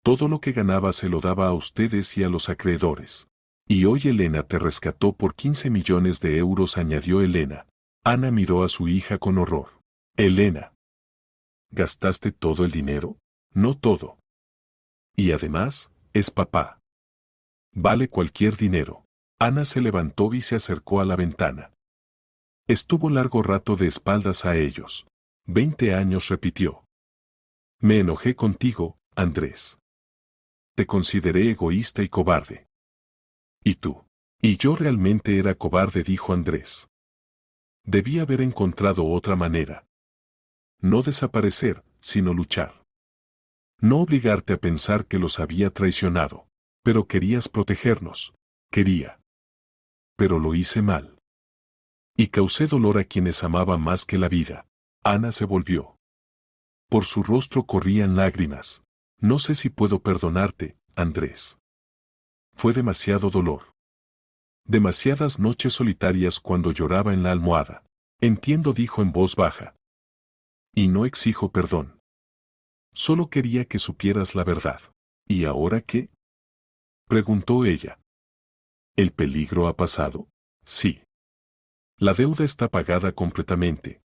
Todo lo que ganaba se lo daba a ustedes y a los acreedores. Y hoy Elena te rescató por 15 millones de euros, añadió Elena. Ana miró a su hija con horror. Elena. ¿Gastaste todo el dinero? No todo. Y además, es papá. Vale cualquier dinero. Ana se levantó y se acercó a la ventana. Estuvo largo rato de espaldas a ellos. 20 años, repitió. Me enojé contigo, Andrés. Te consideré egoísta y cobarde. ¿Y tú? Y yo realmente era cobarde, dijo Andrés. Debí haber encontrado otra manera. No desaparecer, sino luchar. No obligarte a pensar que los había traicionado. Pero querías protegernos. Quería. Pero lo hice mal. Y causé dolor a quienes amaba más que la vida. Ana se volvió. Por su rostro corrían lágrimas. No sé si puedo perdonarte, Andrés. Fue demasiado dolor. Demasiadas noches solitarias cuando lloraba en la almohada. Entiendo, dijo en voz baja. Y no exijo perdón. Solo quería que supieras la verdad. ¿Y ahora qué?, preguntó ella. ¿El peligro ha pasado? Sí. La deuda está pagada completamente.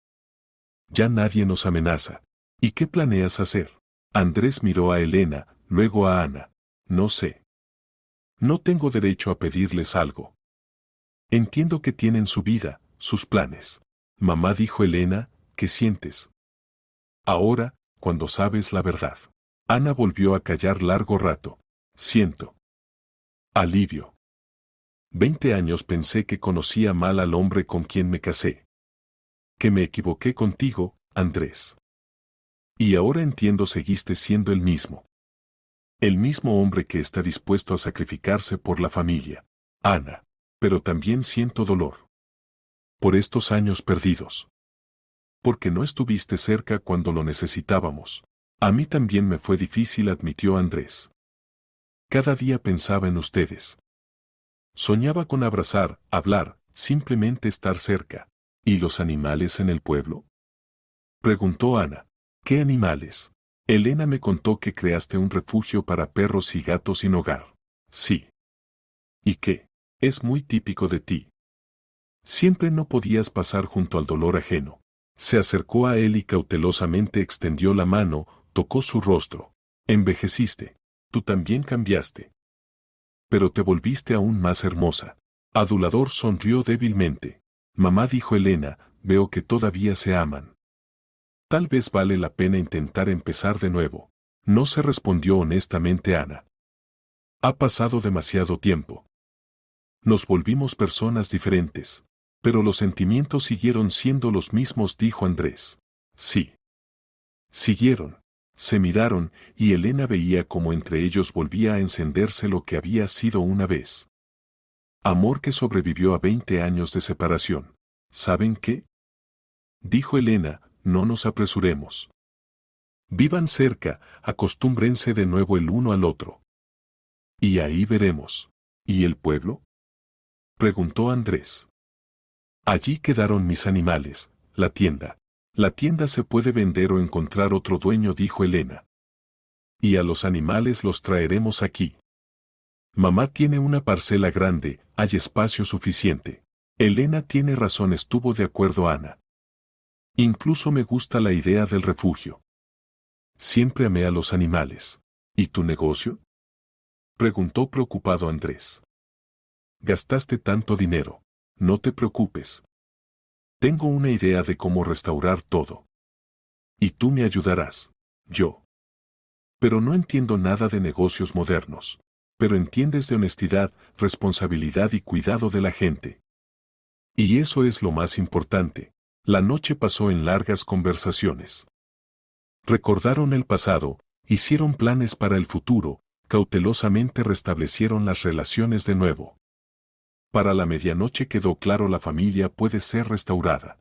Ya nadie nos amenaza. ¿Y qué planeas hacer? Andrés miró a Elena, luego a Ana. No sé. No tengo derecho a pedirles algo. Entiendo que tienen su vida, sus planes. Mamá, dijo Elena, ¿qué sientes ahora, cuando sabes la verdad? Ana volvió a callar largo rato. Siento alivio. 20 años pensé que conocía mal al hombre con quien me casé. Que me equivoqué contigo, Andrés. Y ahora entiendo, seguiste siendo el mismo. El mismo hombre que está dispuesto a sacrificarse por la familia. Ana. Pero también siento dolor. Por estos años perdidos. Porque no estuviste cerca cuando lo necesitábamos. A mí también me fue difícil, admitió Andrés. Cada día pensaba en ustedes. Soñaba con abrazar, hablar, simplemente estar cerca. ¿Y los animales en el pueblo?, preguntó Ana. ¿Qué animales? Elena me contó que creaste un refugio para perros y gatos sin hogar. Sí. ¿Y qué? Es muy típico de ti. Siempre no podías pasar junto al dolor ajeno. Se acercó a él y cautelosamente extendió la mano, tocó su rostro. Envejeciste. Tú también cambiaste. Pero te volviste aún más hermosa. Adulador sonrió débilmente. Mamá, dijo Elena, veo que todavía se aman. Tal vez vale la pena intentar empezar de nuevo. No se respondió honestamente Ana. Ha pasado demasiado tiempo. Nos volvimos personas diferentes. Pero los sentimientos siguieron siendo los mismos, dijo Andrés. Sí. Siguieron. Se miraron, y Elena veía cómo entre ellos volvía a encenderse lo que había sido una vez. Amor que sobrevivió a 20 años de separación. ¿Saben qué? Dijo Elena, no nos apresuremos. Vivan cerca, acostúmbrense de nuevo el uno al otro. Y ahí veremos. ¿Y el pueblo? Preguntó Andrés. Allí quedaron mis animales, la tienda. La tienda se puede vender o encontrar otro dueño, dijo Elena. Y a los animales los traeremos aquí. Mamá tiene una parcela grande, hay espacio suficiente. Elena tiene razón, estuvo de acuerdo Ana. Incluso me gusta la idea del refugio. Siempre amé a los animales. ¿Y tu negocio? Preguntó preocupado Andrés. Gastaste tanto dinero. No te preocupes. Tengo una idea de cómo restaurar todo. Y tú me ayudarás. Yo. Pero no entiendo nada de negocios modernos. Pero entiendes de honestidad, responsabilidad y cuidado de la gente. Y eso es lo más importante. La noche pasó en largas conversaciones. Recordaron el pasado, hicieron planes para el futuro, cautelosamente restablecieron las relaciones de nuevo. Para la medianoche quedó claro, la familia puede ser restaurada.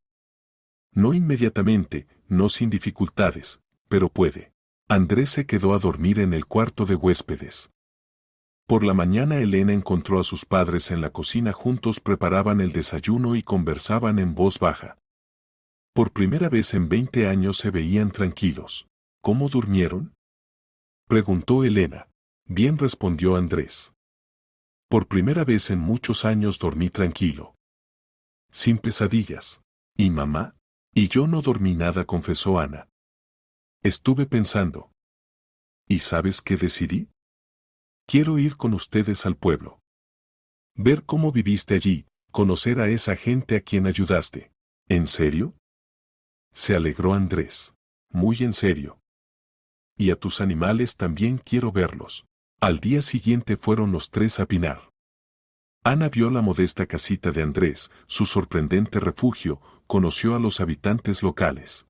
No inmediatamente, no sin dificultades, pero puede. Andrés se quedó a dormir en el cuarto de huéspedes. Por la mañana Elena encontró a sus padres en la cocina, juntos preparaban el desayuno y conversaban en voz baja. Por primera vez en 20 años se veían tranquilos. ¿Cómo durmieron? Preguntó Elena. Bien, respondió Andrés. Por primera vez en muchos años dormí tranquilo. Sin pesadillas. ¿Y mamá? Y yo no dormí nada, confesó Ana. Estuve pensando. ¿Y sabes qué decidí? Quiero ir con ustedes al pueblo. Ver cómo viviste allí, conocer a esa gente a quien ayudaste. ¿En serio? Se alegró Andrés. Muy en serio. Y a tus animales también quiero verlos. Al día siguiente fueron los tres a Pinar. Ana vio la modesta casita de Andrés, su sorprendente refugio, conoció a los habitantes locales.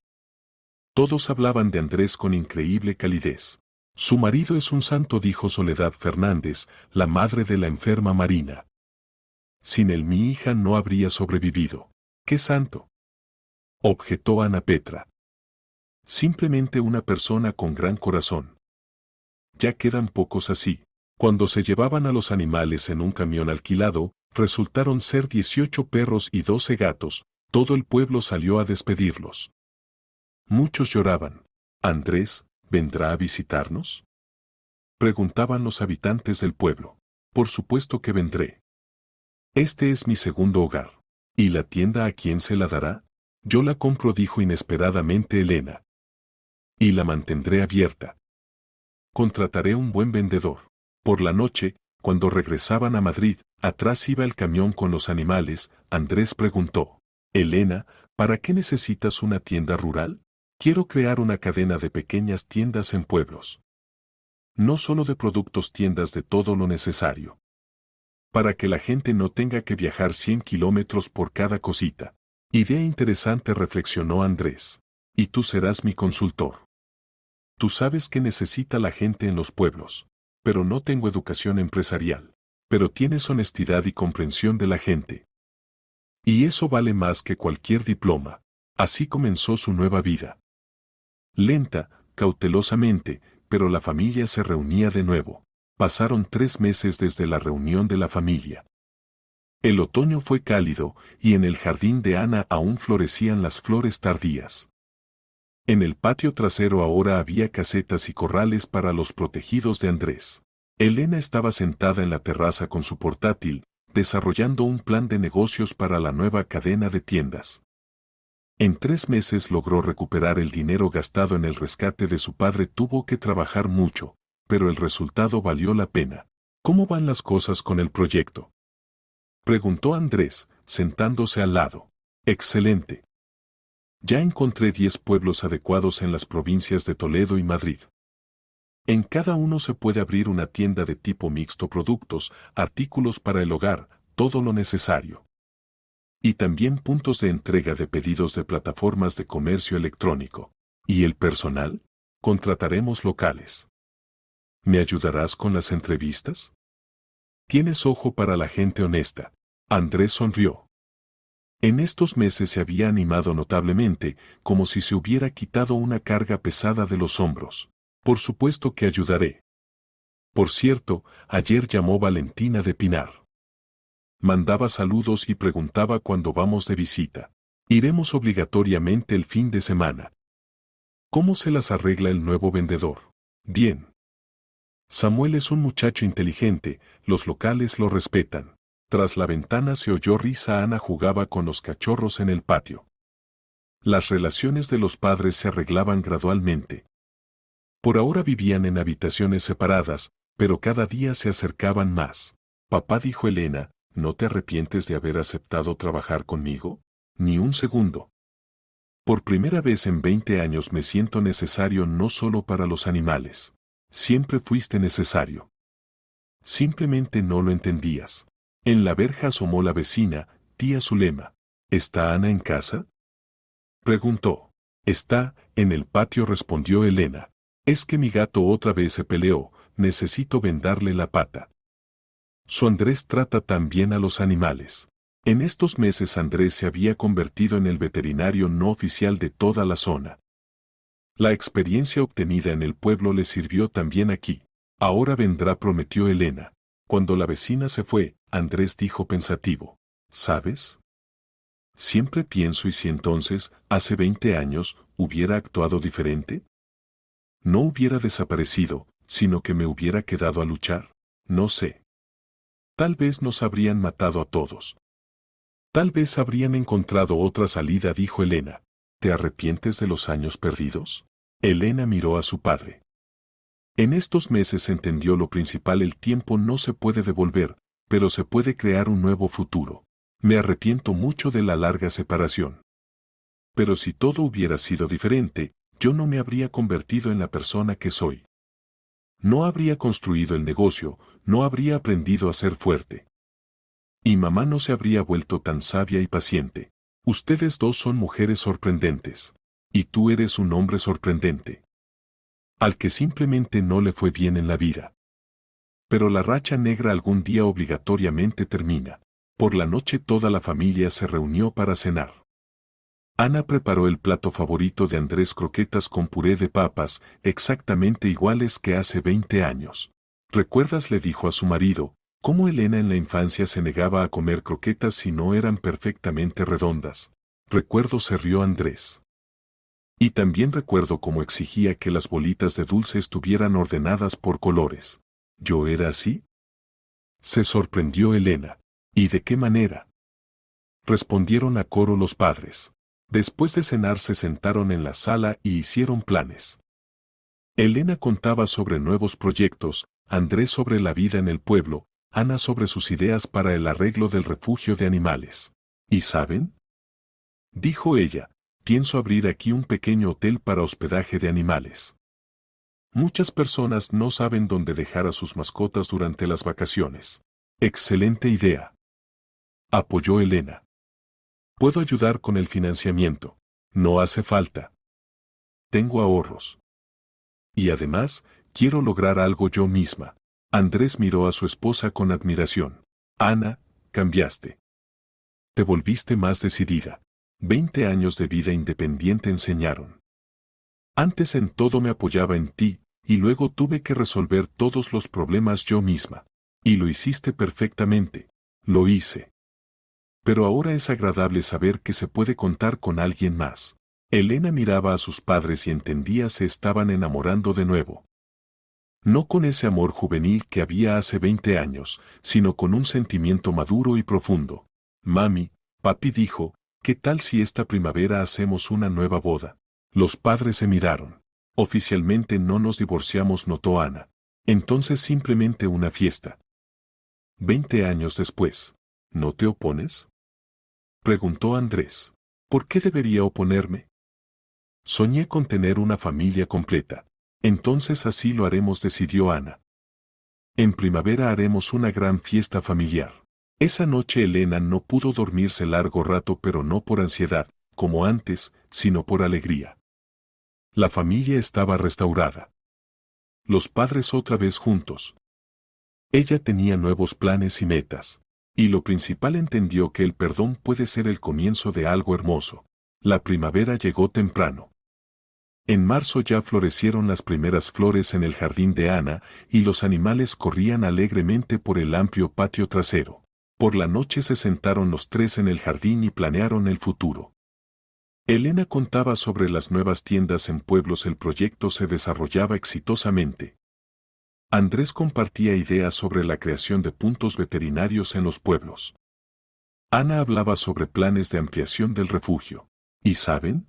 Todos hablaban de Andrés con increíble calidez. Su marido es un santo, dijo Soledad Fernández, la madre de la enferma Marina. Sin él mi hija no habría sobrevivido. ¿Qué santo? Objetó Ana Petra. Simplemente una persona con gran corazón. Ya quedan pocos así. Cuando se llevaban a los animales en un camión alquilado, resultaron ser 18 perros y 12 gatos, todo el pueblo salió a despedirlos. Muchos lloraban. ¿Andrés vendrá a visitarnos? Preguntaban los habitantes del pueblo. Por supuesto que vendré. Este es mi segundo hogar. ¿Y la tienda a quién se la dará? Yo la compro, dijo inesperadamente Elena. Y la mantendré abierta. Contrataré un buen vendedor. Por la noche, cuando regresaban a Madrid, atrás iba el camión con los animales, Andrés preguntó. Elena, ¿para qué necesitas una tienda rural? Quiero crear una cadena de pequeñas tiendas en pueblos. No solo de productos, tiendas de todo lo necesario. Para que la gente no tenga que viajar 100 kilómetros por cada cosita. Idea interesante, reflexionó Andrés. Y tú serás mi consultor. Tú sabes qué necesita la gente en los pueblos. Pero no tengo educación empresarial. Pero tienes honestidad y comprensión de la gente. Y eso vale más que cualquier diploma. Así comenzó su nueva vida. Lenta, cautelosamente, pero la familia se reunía de nuevo. Pasaron 3 meses desde la reunión de la familia. El otoño fue cálido, y en el jardín de Ana aún florecían las flores tardías. En el patio trasero ahora había casetas y corrales para los protegidos de Andrés. Elena estaba sentada en la terraza con su portátil, desarrollando un plan de negocios para la nueva cadena de tiendas. En 3 meses logró recuperar el dinero gastado en el rescate de su padre. Tuvo que trabajar mucho, pero el resultado valió la pena. ¿Cómo van las cosas con el proyecto?, preguntó Andrés, sentándose al lado. Excelente. Ya encontré 10 pueblos adecuados en las provincias de Toledo y Madrid. En cada uno se puede abrir una tienda de tipo mixto: productos, artículos para el hogar, todo lo necesario. Y también puntos de entrega de pedidos de plataformas de comercio electrónico. ¿Y el personal? Contrataremos locales. ¿Me ayudarás con las entrevistas? Tienes ojo para la gente honesta. Andrés sonrió. En estos meses se había animado notablemente, como si se hubiera quitado una carga pesada de los hombros. Por supuesto que ayudaré. Por cierto, ayer llamó Valentina de Pinar. Mandaba saludos y preguntaba cuándo vamos de visita. Iremos obligatoriamente el fin de semana. ¿Cómo se las arregla el nuevo vendedor? Bien. Samuel es un muchacho inteligente, los locales lo respetan. Tras la ventana se oyó risa. Ana jugaba con los cachorros en el patio. Las relaciones de los padres se arreglaban gradualmente. Por ahora vivían en habitaciones separadas, pero cada día se acercaban más. Papá, dijo Elena, ¿no te arrepientes de haber aceptado trabajar conmigo? Ni un segundo. Por primera vez en 20 años me siento necesario, no solo para los animales. Siempre fuiste necesario. Simplemente no lo entendías. En la verja asomó la vecina, tía Zulema. ¿Está Ana en casa?, preguntó. Está en el patio, respondió Elena. Es que mi gato otra vez se peleó, necesito vendarle la pata. Su Andrés trata tan bien a los animales. En estos meses Andrés se había convertido en el veterinario no oficial de toda la zona. La experiencia obtenida en el pueblo le sirvió también aquí. Ahora vendrá, prometió Elena. Cuando la vecina se fue, Andrés dijo pensativo. ¿Sabes? Siempre pienso, ¿y si entonces, hace 20 años, hubiera actuado diferente? No hubiera desaparecido, sino que me hubiera quedado a luchar. No sé. Tal vez nos habrían matado a todos. Tal vez habrían encontrado otra salida, dijo Elena. ¿Te arrepientes de los años perdidos? Elena miró a su padre. En estos meses entendió lo principal: el tiempo no se puede devolver, pero se puede crear un nuevo futuro. Me arrepiento mucho de la larga separación. Pero si todo hubiera sido diferente, yo no me habría convertido en la persona que soy. No habría construido el negocio, no habría aprendido a ser fuerte. Y mamá no se habría vuelto tan sabia y paciente. Ustedes dos son mujeres sorprendentes. Y tú eres un hombre sorprendente, al que simplemente no le fue bien en la vida. Pero la racha negra algún día obligatoriamente termina. Por la noche toda la familia se reunió para cenar. Ana preparó el plato favorito de Andrés: croquetas con puré de papas, exactamente iguales que hace 20 años. ¿Recuerdas?, le dijo a su marido, cómo Elena en la infancia se negaba a comer croquetas si no eran perfectamente redondas. Recuerdo, se rió Andrés. Y también recuerdo cómo exigía que las bolitas de dulce estuvieran ordenadas por colores. ¿Yo era así?, se sorprendió Elena. ¿Y de qué manera?, respondieron a coro los padres. Después de cenar se sentaron en la sala y hicieron planes. Elena contaba sobre nuevos proyectos, Andrés sobre la vida en el pueblo, Ana sobre sus ideas para el arreglo del refugio de animales. ¿Y saben?, dijo ella, pienso abrir aquí un pequeño hotel para hospedaje de animales. Muchas personas no saben dónde dejar a sus mascotas durante las vacaciones. Excelente idea, apoyó Elena. Puedo ayudar con el financiamiento. No hace falta. Tengo ahorros. Y además, quiero lograr algo yo misma. Andrés miró a su esposa con admiración. Ana, cambiaste. Te volviste más decidida. 20 años de vida independiente enseñaron. Antes en todo me apoyaba en ti, y luego tuve que resolver todos los problemas yo misma. Y lo hiciste perfectamente. Lo hice. Pero ahora es agradable saber que se puede contar con alguien más. Elena miraba a sus padres y entendía: se estaban enamorando de nuevo. No con ese amor juvenil que había hace 20 años, sino con un sentimiento maduro y profundo. Mami, papi dijo, ¿qué tal si esta primavera hacemos una nueva boda? Los padres se miraron. Oficialmente no nos divorciamos, notó Ana. Entonces simplemente una fiesta. 20 años después. ¿No te opones? Preguntó Andrés. ¿Por qué debería oponerme? Soñé con tener una familia completa. Entonces así lo haremos, decidió Ana. En primavera haremos una gran fiesta familiar. Esa noche Elena no pudo dormirse largo rato, pero no por ansiedad, como antes, sino por alegría. La familia estaba restaurada. Los padres otra vez juntos. Ella tenía nuevos planes y metas. Y lo principal, entendió que el perdón puede ser el comienzo de algo hermoso. La primavera llegó temprano. En marzo ya florecieron las primeras flores en el jardín de Ana, y los animales corrían alegremente por el amplio patio trasero. Por la noche se sentaron los tres en el jardín y planearon el futuro. Elena contaba sobre las nuevas tiendas en pueblos. El proyecto se desarrollaba exitosamente. Andrés compartía ideas sobre la creación de puntos veterinarios en los pueblos. Ana hablaba sobre planes de ampliación del refugio. ¿Y saben?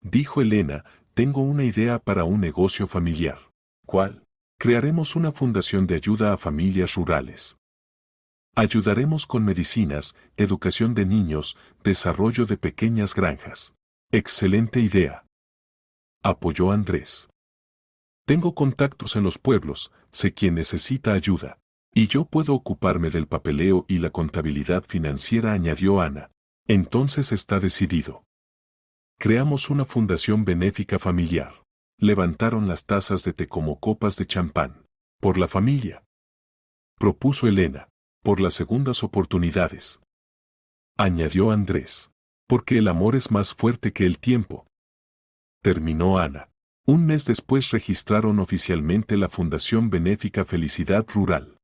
Dijo Elena, tengo una idea para un negocio familiar. ¿Cuál? Crearemos una fundación de ayuda a familias rurales. Ayudaremos con medicinas, educación de niños, desarrollo de pequeñas granjas. Excelente idea. Apoyó Andrés. Tengo contactos en los pueblos, sé quién necesita ayuda. Y yo puedo ocuparme del papeleo y la contabilidad financiera, añadió Ana. Entonces está decidido. Creamos una fundación benéfica familiar. Levantaron las tazas de té como copas de champán. Por la familia. Propuso Elena. Por las segundas oportunidades. Añadió Andrés. Porque el amor es más fuerte que el tiempo. Terminó Ana. Un mes después registraron oficialmente la Fundación Benéfica Felicidad Rural.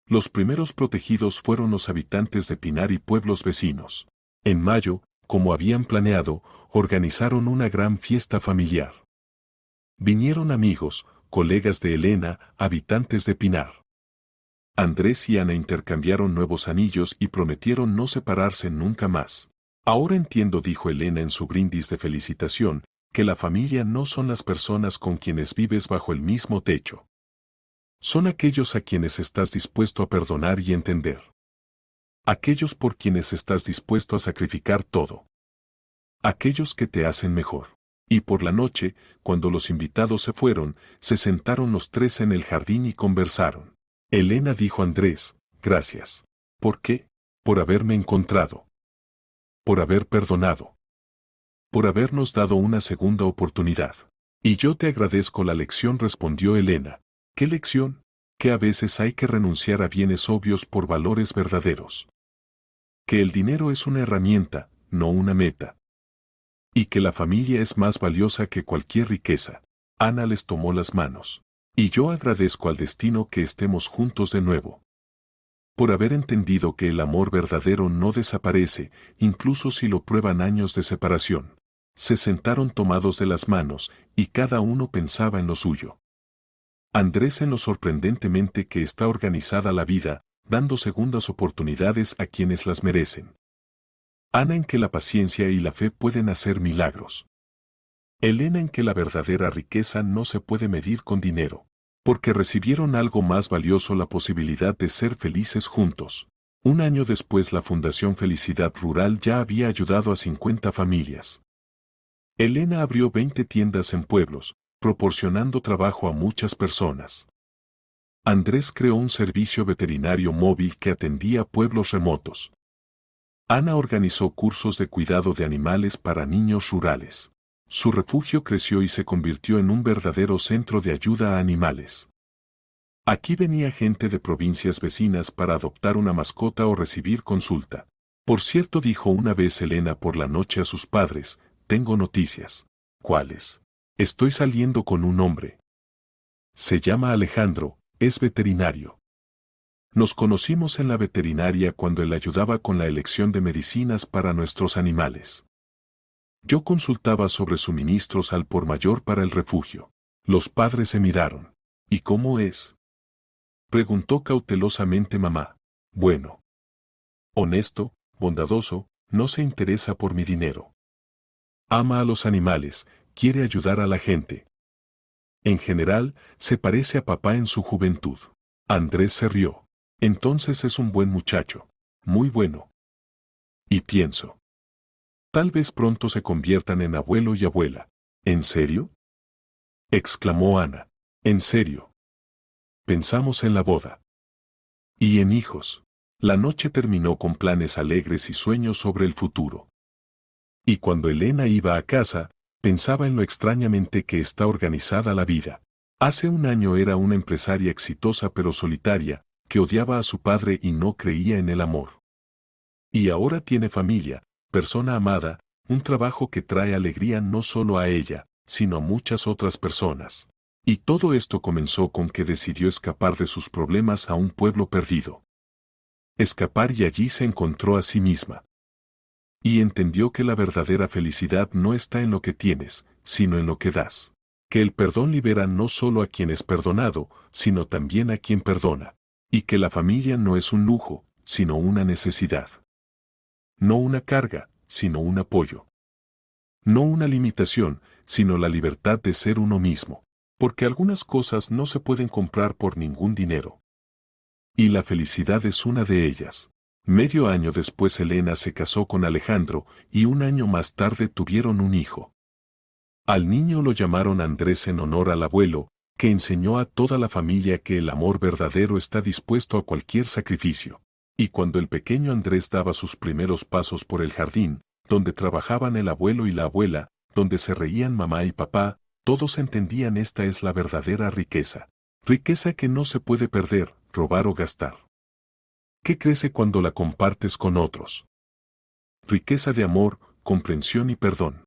Los primeros protegidos fueron los habitantes de Pinar y pueblos vecinos. En mayo, como habían planeado, organizaron una gran fiesta familiar. Vinieron amigos, colegas de Elena, habitantes de Pinar. Andrés y Ana intercambiaron nuevos anillos y prometieron no separarse nunca más. Ahora entiendo, dijo Elena en su brindis de felicitación, que la familia no son las personas con quienes vives bajo el mismo techo. Son aquellos a quienes estás dispuesto a perdonar y entender. Aquellos por quienes estás dispuesto a sacrificar todo. Aquellos que te hacen mejor. Y por la noche, cuando los invitados se fueron, se sentaron los tres en el jardín y conversaron. Elena dijo a Andrés, gracias. ¿Por qué? Por haberme encontrado. Por haber perdonado. Por habernos dado una segunda oportunidad. Y yo te agradezco la lección, respondió Elena. ¿Qué lección? Que a veces hay que renunciar a bienes obvios por valores verdaderos. Que el dinero es una herramienta, no una meta. Y que la familia es más valiosa que cualquier riqueza. Ana les tomó las manos. Y yo agradezco al destino que estemos juntos de nuevo. Por haber entendido que el amor verdadero no desaparece, incluso si lo prueban años de separación. Se sentaron tomados de las manos, y cada uno pensaba en lo suyo. Andrés en lo sorprendentemente que está organizada la vida, dando segundas oportunidades a quienes las merecen. Ana en que la paciencia y la fe pueden hacer milagros. Elena en que la verdadera riqueza no se puede medir con dinero. Porque recibieron algo más valioso, la posibilidad de ser felices juntos. Un año después la Fundación Felicidad Rural ya había ayudado a 50 familias. Elena abrió 20 tiendas en pueblos, proporcionando trabajo a muchas personas. Andrés creó un servicio veterinario móvil que atendía pueblos remotos. Ana organizó cursos de cuidado de animales para niños rurales. Su refugio creció y se convirtió en un verdadero centro de ayuda a animales. Aquí venía gente de provincias vecinas para adoptar una mascota o recibir consulta. Por cierto, dijo una vez Elena por la noche a sus padres, tengo noticias. ¿Cuáles? Estoy saliendo con un hombre. Se llama Alejandro, es veterinario. Nos conocimos en la veterinaria cuando él ayudaba con la elección de medicinas para nuestros animales. Yo consultaba sobre suministros al por mayor para el refugio. Los padres se miraron. ¿Y cómo es? Preguntó cautelosamente mamá. Bueno. Honesto, bondadoso, no se interesa por mi dinero. Ama a los animales, quiere ayudar a la gente. En general, se parece a papá en su juventud. Andrés se rió. Entonces es un buen muchacho. Muy bueno. Y pienso. Tal vez pronto se conviertan en abuelo y abuela. ¿En serio? Exclamó Ana. En serio. Pensamos en la boda. Y en hijos. La noche terminó con planes alegres y sueños sobre el futuro. Y cuando Elena iba a casa, pensaba en lo extrañamente que está organizada la vida. Hace un año era una empresaria exitosa pero solitaria, que odiaba a su padre y no creía en el amor. Y ahora tiene familia, persona amada, un trabajo que trae alegría no solo a ella, sino a muchas otras personas. Y todo esto comenzó con que decidió escapar de sus problemas a un pueblo perdido. Escapar y allí se encontró a sí misma. Y entendió que la verdadera felicidad no está en lo que tienes, sino en lo que das. Que el perdón libera no solo a quien es perdonado, sino también a quien perdona. Y que la familia no es un lujo, sino una necesidad. No una carga, sino un apoyo. No una limitación, sino la libertad de ser uno mismo. Porque algunas cosas no se pueden comprar por ningún dinero. Y la felicidad es una de ellas. Medio año después Elena se casó con Alejandro y un año más tarde tuvieron un hijo. Al niño lo llamaron Andrés en honor al abuelo, que enseñó a toda la familia que el amor verdadero está dispuesto a cualquier sacrificio. Y cuando el pequeño Andrés daba sus primeros pasos por el jardín, donde trabajaban el abuelo y la abuela, donde se reían mamá y papá, todos entendían esta es la verdadera riqueza. Riqueza que no se puede perder, robar o gastar. ¿Qué crece cuando la compartes con otros? Riqueza de amor, comprensión y perdón.